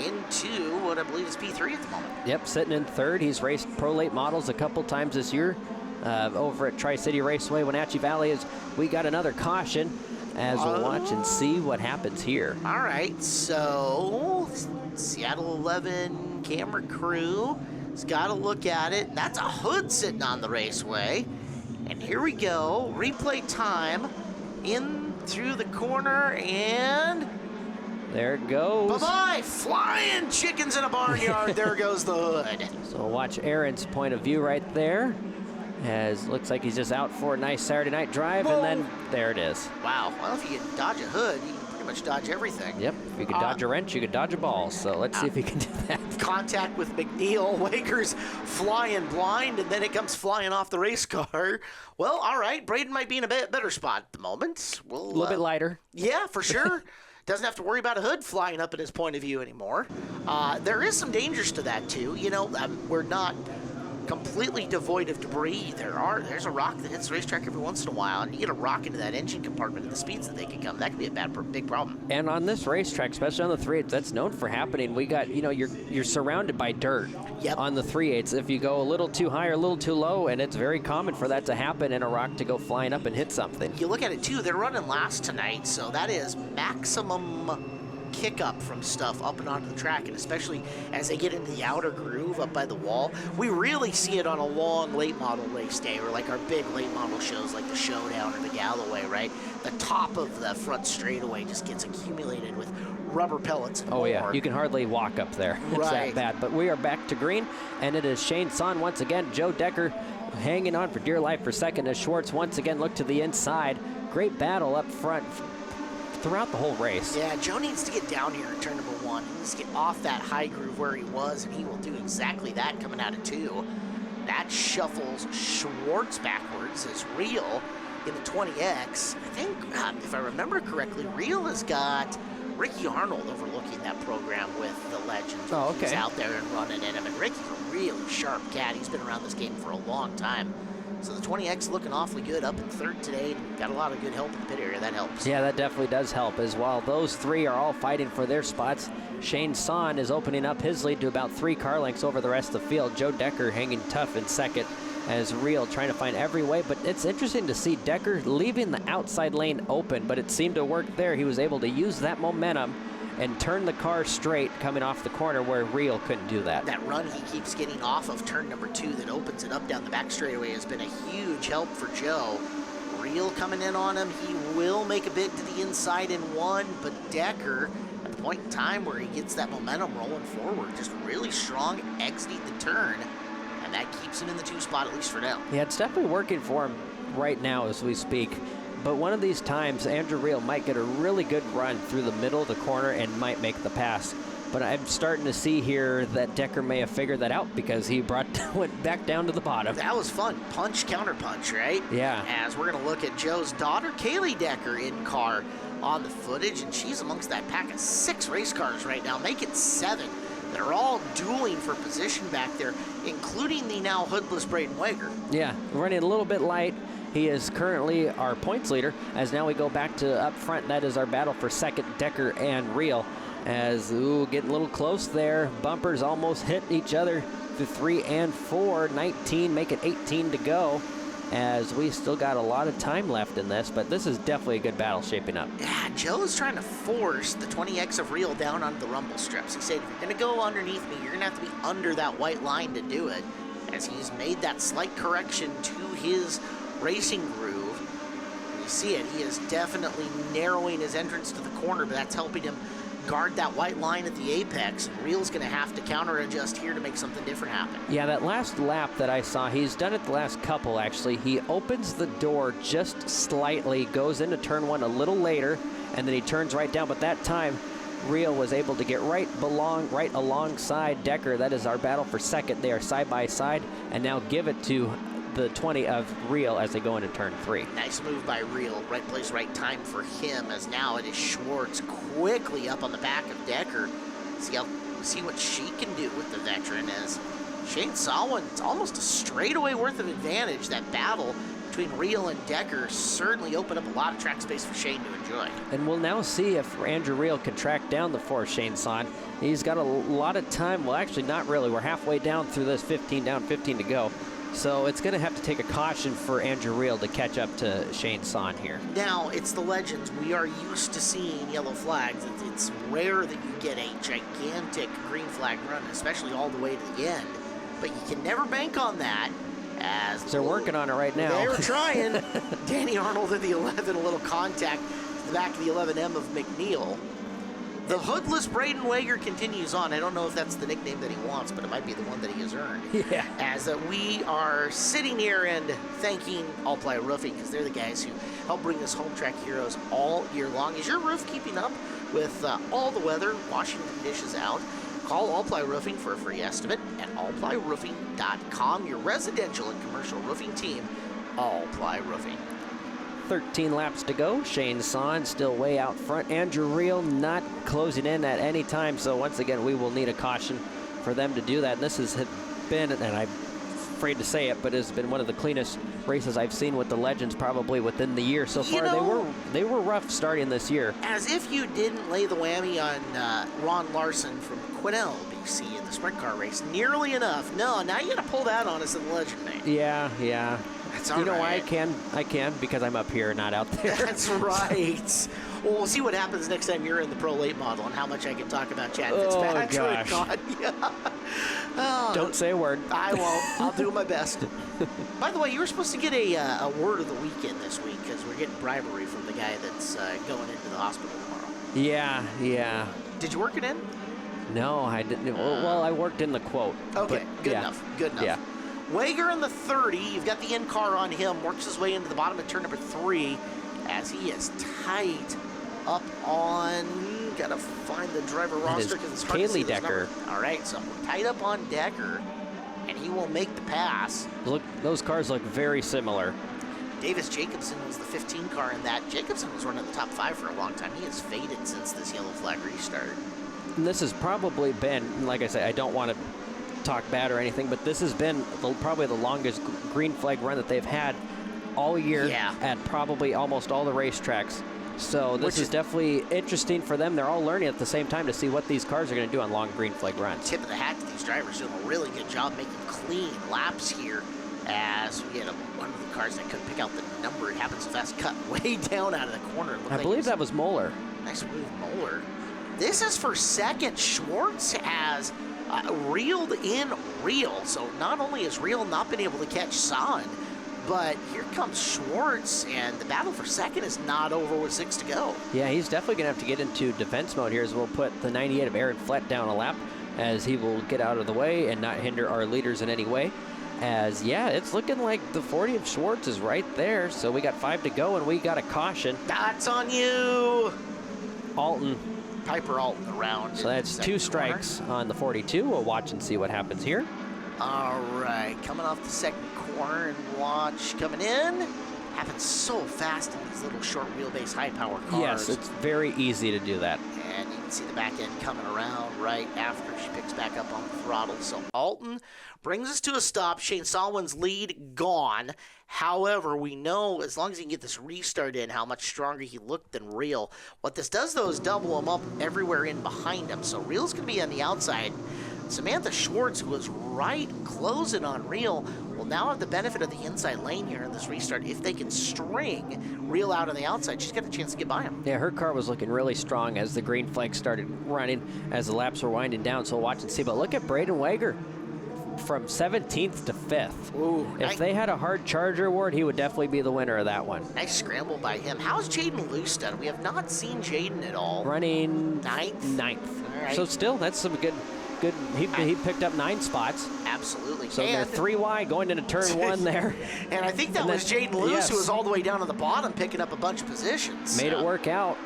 into what I believe is P3 at the moment. Yep, sitting in 3rd. He's raced Pro Late models a couple times this year over at Tri-City Raceway, Wenatchee Valley. As we got another caution as we'll watch and see what happens here. All right, so Seattle 11 camera crew has got to look at it. That's a hood sitting on the raceway. And here we go, replay time in through the corner, and there it goes. Bye-bye, flying chickens in a barnyard. There goes the hood. So we'll watch Aaron's point of view right there. As looks like he's just out for a nice Saturday night drive, and then there it is. Wow, well, if you can dodge a hood, you can pretty pretty much dodge everything. Yep, if you could dodge a wrench, you could dodge a ball. So let's see if he can do that. Contact with McNeil. Wager's flying blind, and then it comes flying off the race car. Well, all right. Braden might be in a better spot at the moment. A little bit lighter. Yeah, for sure. Doesn't have to worry about a hood flying up in his point of view anymore. There is some dangers to that, too. You know, we're not completely devoid of debris. There's a rock that hits the racetrack every once in a while, and you get a rock into that engine compartment at the speeds that they can come. That could be a big problem. And on this racetrack, especially on the 3/8, that's known for happening. We got, you know, you're surrounded by dirt on the 3/8. If you go a little too high or a little too low, and it's very common for that to happen, and a rock to go flying up and hit something. You look at it too, they're running last tonight, so that is maximum kick up from stuff up and onto the track, and especially as they get into the outer groove up by the wall. We really see it on a long late model race day, or like our big late model shows like the Showdown or the Galloway, right? The top of the front straightaway just gets accumulated with rubber pellets and more. Yeah, you can hardly walk up there. It's that bad. But we are back to green, and it is Shane Son once again. Joe Decker hanging on for dear life for second as Schwartz once again look to the inside. Great battle up front throughout the whole race. Yeah, Joe needs to get down here in turn number 1. He needs to get off that high groove where he was, and he will do exactly that coming out of 2. That shuffles Schwartz backwards as Real in the 20X. I think, if I remember correctly, Real has got Ricky Arnold overlooking that program with the Legends. Oh, okay. He's out there and running in him, and Ricky's a really sharp cat. He's been around this game for a long time. So the 20X looking awfully good up in third today, and got a lot of good help in the pit area. That helps. Yeah, that definitely does help. As while those three are all fighting for their spots, Shane Son is opening up his lead to about 3 car lengths over the rest of the field. Joe Decker hanging tough in second as Real trying to find every way. But it's interesting to see Decker leaving the outside lane open, but it seemed to work there. He was able to use that momentum and turn the car straight coming off the corner where Real couldn't do that. That run he keeps getting off of turn number 2 that opens it up down the back straightaway has been a huge help for Joe. Real coming in on him. He will make a bid to the inside in 1, but Decker, at the point in time where he gets that momentum rolling forward, just really strong exiting the turn, and that keeps him in the 2 spot, at least for now. Yeah, it's definitely working for him right now as we speak. But one of these times, Andrew Real might get a really good run through the middle of the corner and might make the pass. But I'm starting to see here that Decker may have figured that out because he went back down to the bottom. That was fun. Punch, counter punch, right? Yeah. As we're going to look at Joe's daughter, Kaylee Decker, in car on the footage, and she's amongst that pack of 6 race cars right now, make it 7. They're all dueling for position back there, including the now hoodless Braden Wager. Yeah, running a little bit light. He is currently our points leader, as now we go back to up front. That is our battle for second, Decker and Real. As, getting a little close there. Bumpers almost hit each other to 3 and 4. 19, make it 18 to go, as we still got a lot of time left in this, but this is definitely a good battle shaping up. Yeah, Joe's trying to force the 20X of Real down onto the rumble strips. He said, if you're going to go underneath me, you're going to have to be under that white line to do it, as he's made that slight correction to his racing groove. You see it, he is definitely narrowing his entrance to the corner, but that's helping him guard that white line at the apex. Real's going to have to counter adjust here to make something different happen. Yeah, that last lap that I saw, he's done it the last couple actually. He opens the door just slightly, goes into turn 1 a little later, and then he turns right down. But that time, Real was able to get right alongside Decker. That is our battle for second. They are side by side, and now give it to the 20 of Real as they go into turn 3. Nice move by Real. Right place, right time for him, as now it is Schwartz quickly up on the back of Decker. See what she can do with the veteran, as Shane saw one. It's almost a straightaway worth of advantage. That battle between Real and Decker certainly opened up a lot of track space for Shane to enjoy. And we'll now see if Andrew Real can track down the 4 Shane Son. He's got a lot of time. Well, actually not really. We're halfway down through this, 15 down, 15 to go. So it's going to have to take a caution for Andrew Real to catch up to Shane Son here. Now, it's the Legends. We are used to seeing yellow flags. It's rare that you get a gigantic green flag run, especially all the way to the end. But you can never bank on that, as they're working on it right now. They were trying. Danny Arnold at the 11, a little contact to the back of the 11M of McNeil. The hoodless Braden Wager continues on. I don't know if that's the nickname that he wants, but it might be the one that he has earned. Yeah. As we are sitting here and thanking All Ply Roofing, because they're the guys who help bring us Home Track Heroes all year long. Is your roof keeping up with all the weather, washing conditions out? Call All Ply Roofing for a free estimate at allplyroofing.com. Your residential and commercial roofing team, All Ply Roofing. 13 laps to go. Shane Son still way out front. Andrew Reel not closing in at any time. So once again, we will need a caution for them to do that. And this has been, and I'm afraid to say it, but it's been one of the cleanest races I've seen with the Legends probably within the year so far. They were rough starting this year. As if you didn't lay the whammy on Ron Larson from Quinnell, BC in the sprint car race nearly enough. No, now you got to pull that on us in the Legend name. Yeah. That's you know why I can because I'm up here, not out there. That's right. Well, we'll see what happens next time you're in the Pro Late model and how much I can talk about Chad Fitzpatrick. Gosh. God, yeah. Don't say a word. I won't. I'll do my best. By the way, you were supposed to get a word of the weekend this week because we're getting bribery from the guy that's going into the hospital tomorrow. Yeah. Did you work it in? No, I didn't. Well, I worked in the quote. Okay, good enough. Yeah. Wager in the 30, you've got the in-car on him, works his way into the bottom of turn number 3 as he is tight up on, gotta find the driver roster because it's hard to see this number. All right, so tight up on Decker, and he will make the pass. Look, those cars look very similar. Davis Jacobson was the 15 car in that. Jacobson was running the top 5 for a long time. He has faded since this yellow flag restart. And this has probably been, like I said, I don't want to talk bad or anything, but this has been probably the longest green flag run that they've had all year at probably almost all the racetracks. So this is definitely interesting for them. They're all learning at the same time to see what these cars are going to do on long green flag runs. Tip of the hat to these drivers doing a really good job making clean laps here as we had one of the cars that couldn't pick out the number. It happened so fast, cut way down out of the corner. I believe that was Moeller. Nice move, Moeller. This is for second. Schwartz has reeled in Reel. So not only has Reel not been able to catch Son, but here comes Schwartz, and the battle for second is not over with 6 to go. Yeah, he's definitely going to have to get into defense mode here as we'll put the 98 of Aaron Flett down a lap as he will get out of the way and not hinder our leaders in any way. As, it's looking like the 40 of Schwartz is right there. So we got 5 to go, and we got a caution. That's on you. Alton. Piper Alton around. So that's 2 strikes on the 42. We'll watch and see what happens here. All right, coming off the second corner and watch coming in. Happens so fast in these little short wheelbase high power cars. Yes, it's very easy to do that. And you can see the back end coming around right after she picks back up on the throttle. So Alton brings us to a stop. Shane Solwin's lead gone. However, we know as long as he can get this restart in how much stronger he looked than Reel. What this does, though, is double him up everywhere in behind him. So Reel's going to be on the outside. Samantha Schwartz, who was right closing on Reel, will now have the benefit of the inside lane here in this restart. If they can string Reel out on the outside, she's got a chance to get by him. Yeah, her car was looking really strong as the green flag started running, as the laps were winding down. So we'll watch and see. But look at Braden Wager from 17th to 5th. Ooh, if they had a hard Charger award, he would definitely be the winner of that one. Nice scramble by him. How's Jaden Luce done? We have not seen Jaden at all. Running 9th. All right. So still, that's some good. He picked up 9 spots. Absolutely. So they're 3 wide going into turn 1 there. And I think that was Jaden Luce, who was all the way down to the bottom, picking up a bunch of positions. Made it work out.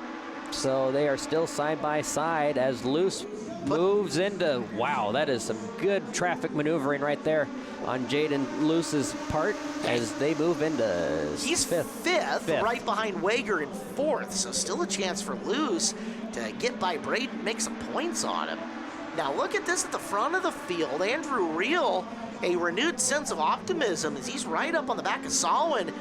So they are still side by side as Luce moves into, wow, that is some good traffic maneuvering right there on Jaden Luce's part as they move into He's fifth, right behind Wager in 4th. So still a chance for Luce to get by Braden, make some points on him. Now look at this at the front of the field. Andrew Reel, a renewed sense of optimism as he's right up on the back of Solwin,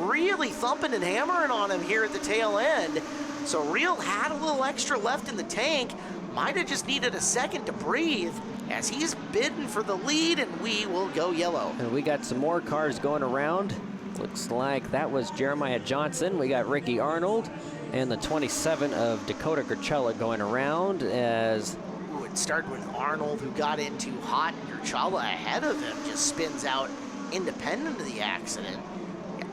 really thumping and hammering on him here at the tail end. So Reel had a little extra left in the tank, might have just needed a second to breathe as he's bidding for the lead, and we will go yellow. And we got some more cars going around. Looks like that was Jeremiah Johnson. We got Ricky Arnold and the 27 of Dakota Gurchella going around as... It started with Arnold, who got into hot. Gurchella ahead of him just spins out independent of the accident.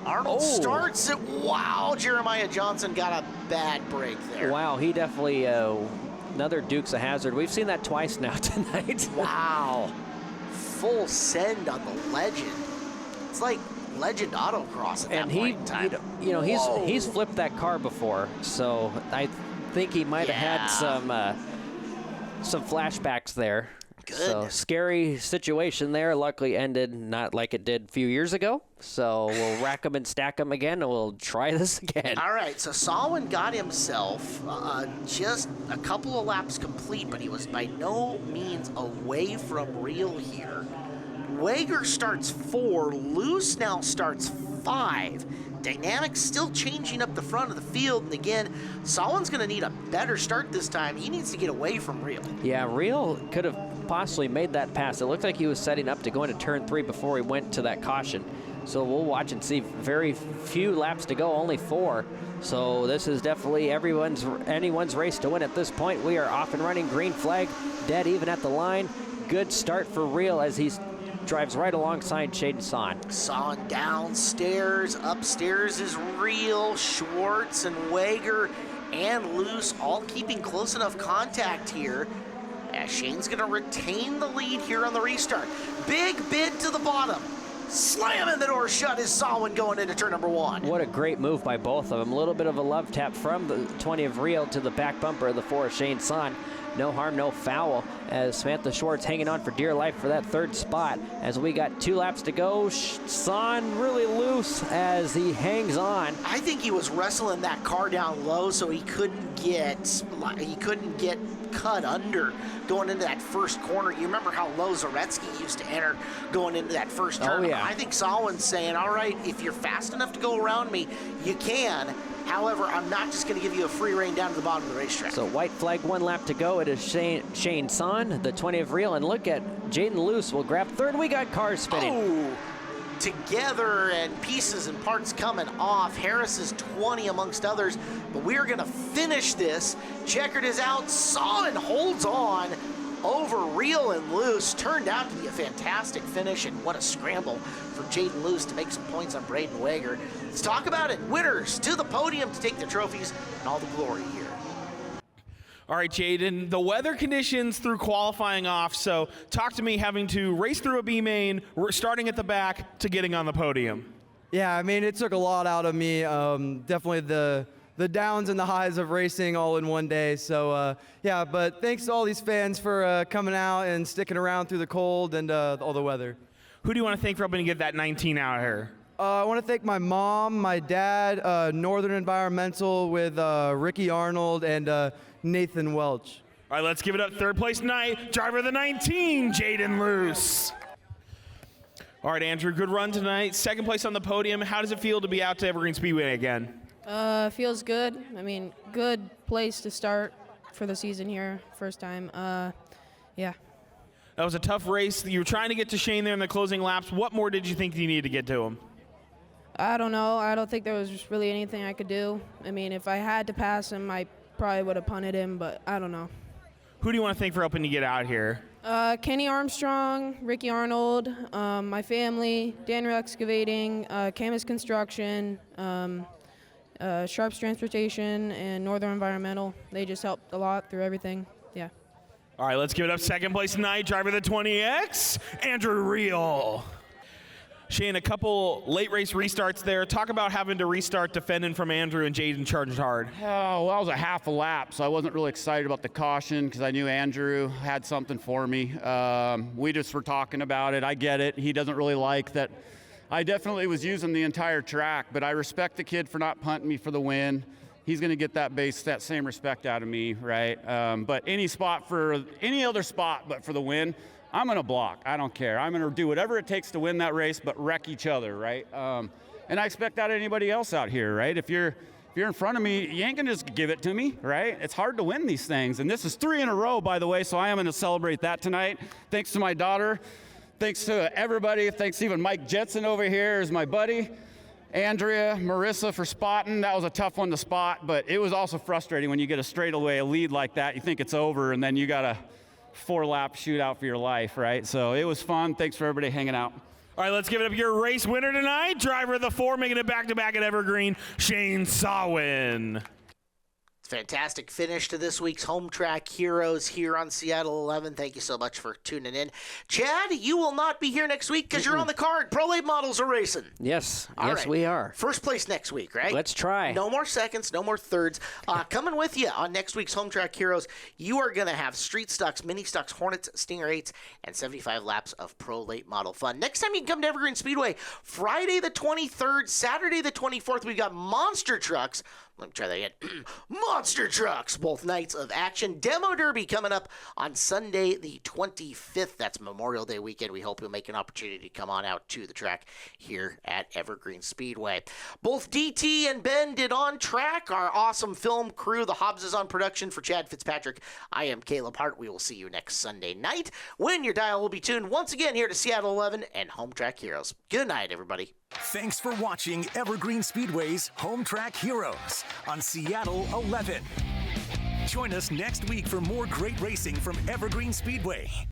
Arnold starts it. Wow, Jeremiah Johnson got a bad break there. Wow, he definitely, another Dukes of Hazzard. We've seen that twice now tonight. Wow. Full send on the Legend. It's like legend autocross at And that point in time. you know, he's flipped that car before, so I think he might have had some flashbacks there. So scary situation there. Luckily ended not like it did a few years ago. So we'll rack them and stack them again, and we'll try this again. All right, so Salwin got himself just a couple of laps complete, but he was by no means away from real here. Wager starts 4, Luce now starts 5. Dynamics still changing up the front of the field, and again, Salwin's going to need a better start this time. He needs to get away from Real. Yeah, Real could have possibly made that pass. It looked like he was setting up to go into turn 3 before he went to that caution. So we'll watch and see. Very few laps to go, only 4. So this is definitely anyone's race to win at this point. We are off and running. Green flag, dead even at the line. Good start for Real as he drives right alongside Shaden Son. Son downstairs, upstairs is Real, Schwartz and Wager and Luce all keeping close enough contact here. As Shane's gonna retain the lead here on the restart. Big bid to the bottom. Slamming the door shut is Salwin going into turn number 1. What a great move by both of them. A little bit of a love tap from the 20 of Real to the back bumper of the 4 of Shane Son. No harm, no foul, as Samantha Schwartz hanging on for dear life for that 3rd spot. As we got 2 laps to go, Son really loose as he hangs on. I think he was wrestling that car down low so he couldn't get cut under going into that first corner. You remember how low Zaretsky used to enter going into that first turn? Oh, yeah. I think Salwin's saying, all right, if you're fast enough to go around me, you can. However, I'm not just going to give you a free rein down to the bottom of the racetrack. So white flag, 1 lap to go. It is Shane Son, the 20 of Real, and look at Jaden Luce will grab 3rd. We got cars spinning. Oh, together and pieces and parts coming off. Harris is 20 amongst others, but we are going to finish this. Checkered is out. Son holds on over Real and Luce. Turned out to be a fantastic finish, and what a scramble for Jaden Luce to make some points on Braden Wager. Let's talk about it. Winners to the podium to take the trophies and all the glory here. All right, Jaden, the weather conditions through qualifying off, so talk to me having to race through a B main, starting at the back to getting on the podium. Yeah, I mean, it took a lot out of me. Definitely the downs and the highs of racing all in one day. So, yeah, but thanks to all these fans for coming out and sticking around through the cold and all the weather. Who do you want to thank for helping to get that 19 out here? I want to thank my mom, my dad, Northern Environmental with Ricky Arnold and Nathan Welch. All right, let's give it up. 3rd place tonight, driver of the 19, Jaden Luce. All right, Andrew, good run tonight. 2nd place on the podium. How does it feel to be out to Evergreen Speedway again? Feels good. I mean, good place to start for the season here. First time. Yeah. That was a tough race. You were trying to get to Shane there in the closing laps. What more did you think you needed to get to him? I don't know. I don't think there was just really anything I could do. I mean, if I had to pass him, I probably would have punted him, but I don't know. Who do you want to thank for helping you get out here? Kenny Armstrong, Ricky Arnold, my family, Daniel Excavating, Camus Construction, Sharps Transportation, and Northern Environmental. They just helped a lot through everything. Yeah. All right, let's give it up. 2nd place tonight, driver of the 20X, Andrew Real. Shane, a couple late race restarts there. Talk about having to restart defending from Andrew and Jaden charged hard. Oh, well, I was a half a lap, so I wasn't really excited about the caution because I knew Andrew had something for me. We just were talking about it. I get it. He doesn't really like that. I definitely was using the entire track, but I respect the kid for not punting me for the win. He's going to get that same respect out of me, right? But any other spot but for the win, I'm going to block. I don't care. I'm going to do whatever it takes to win that race, but wreck each other, right? And I expect that of anybody else out here, right? If you're in front of me, you ain't going to just give it to me, right? It's hard to win these things. And this is 3 in a row, by the way, so I am going to celebrate that tonight. Thanks to my daughter. Thanks to everybody. Thanks even Mike Jetson over here is my buddy. Andrea, Marissa for spotting. That was a tough one to spot, but it was also frustrating when you get a straightaway lead like that. You think it's over, and then you got a 4-lap shootout for your life, right? So it was fun. Thanks for everybody hanging out. All right, let's give it up. Your race winner tonight, driver of the 4, making it back-to-back at Evergreen, Shane Sawin. Fantastic finish to this week's Home Track Heroes here on Seattle 11. Thank you so much for tuning in. Chad, you will not be here next week because you're on the card. Pro Late Models are racing. Yes, All yes, right. we are. First place next week, right? Let's try. No more seconds, no more thirds. Coming with you on next week's Home Track Heroes, you are going to have Street Stocks, Mini Stocks, Hornets, Stinger 8s, and 75 laps of Pro Late Model fun. Next time you can come to Evergreen Speedway, Friday the 23rd, Saturday the 24th, we've got monster trucks. Let me try that again. Monster trucks, both nights of action. Demo Derby coming up on Sunday the 25th. That's Memorial Day weekend. We hope you'll make an opportunity to come on out to the track here at Evergreen Speedway. Both DT and Ben did On Track, our awesome film crew. The Hobbs is on production for Chad Fitzpatrick. I am Caleb Hart. We will see you next Sunday night when your dial will be tuned once again here to Seattle 11 and Home Track Heroes. Good night, everybody. Thanks for watching Evergreen Speedway's Home Track Heroes on Seattle 11. Join us next week for more great racing from Evergreen Speedway.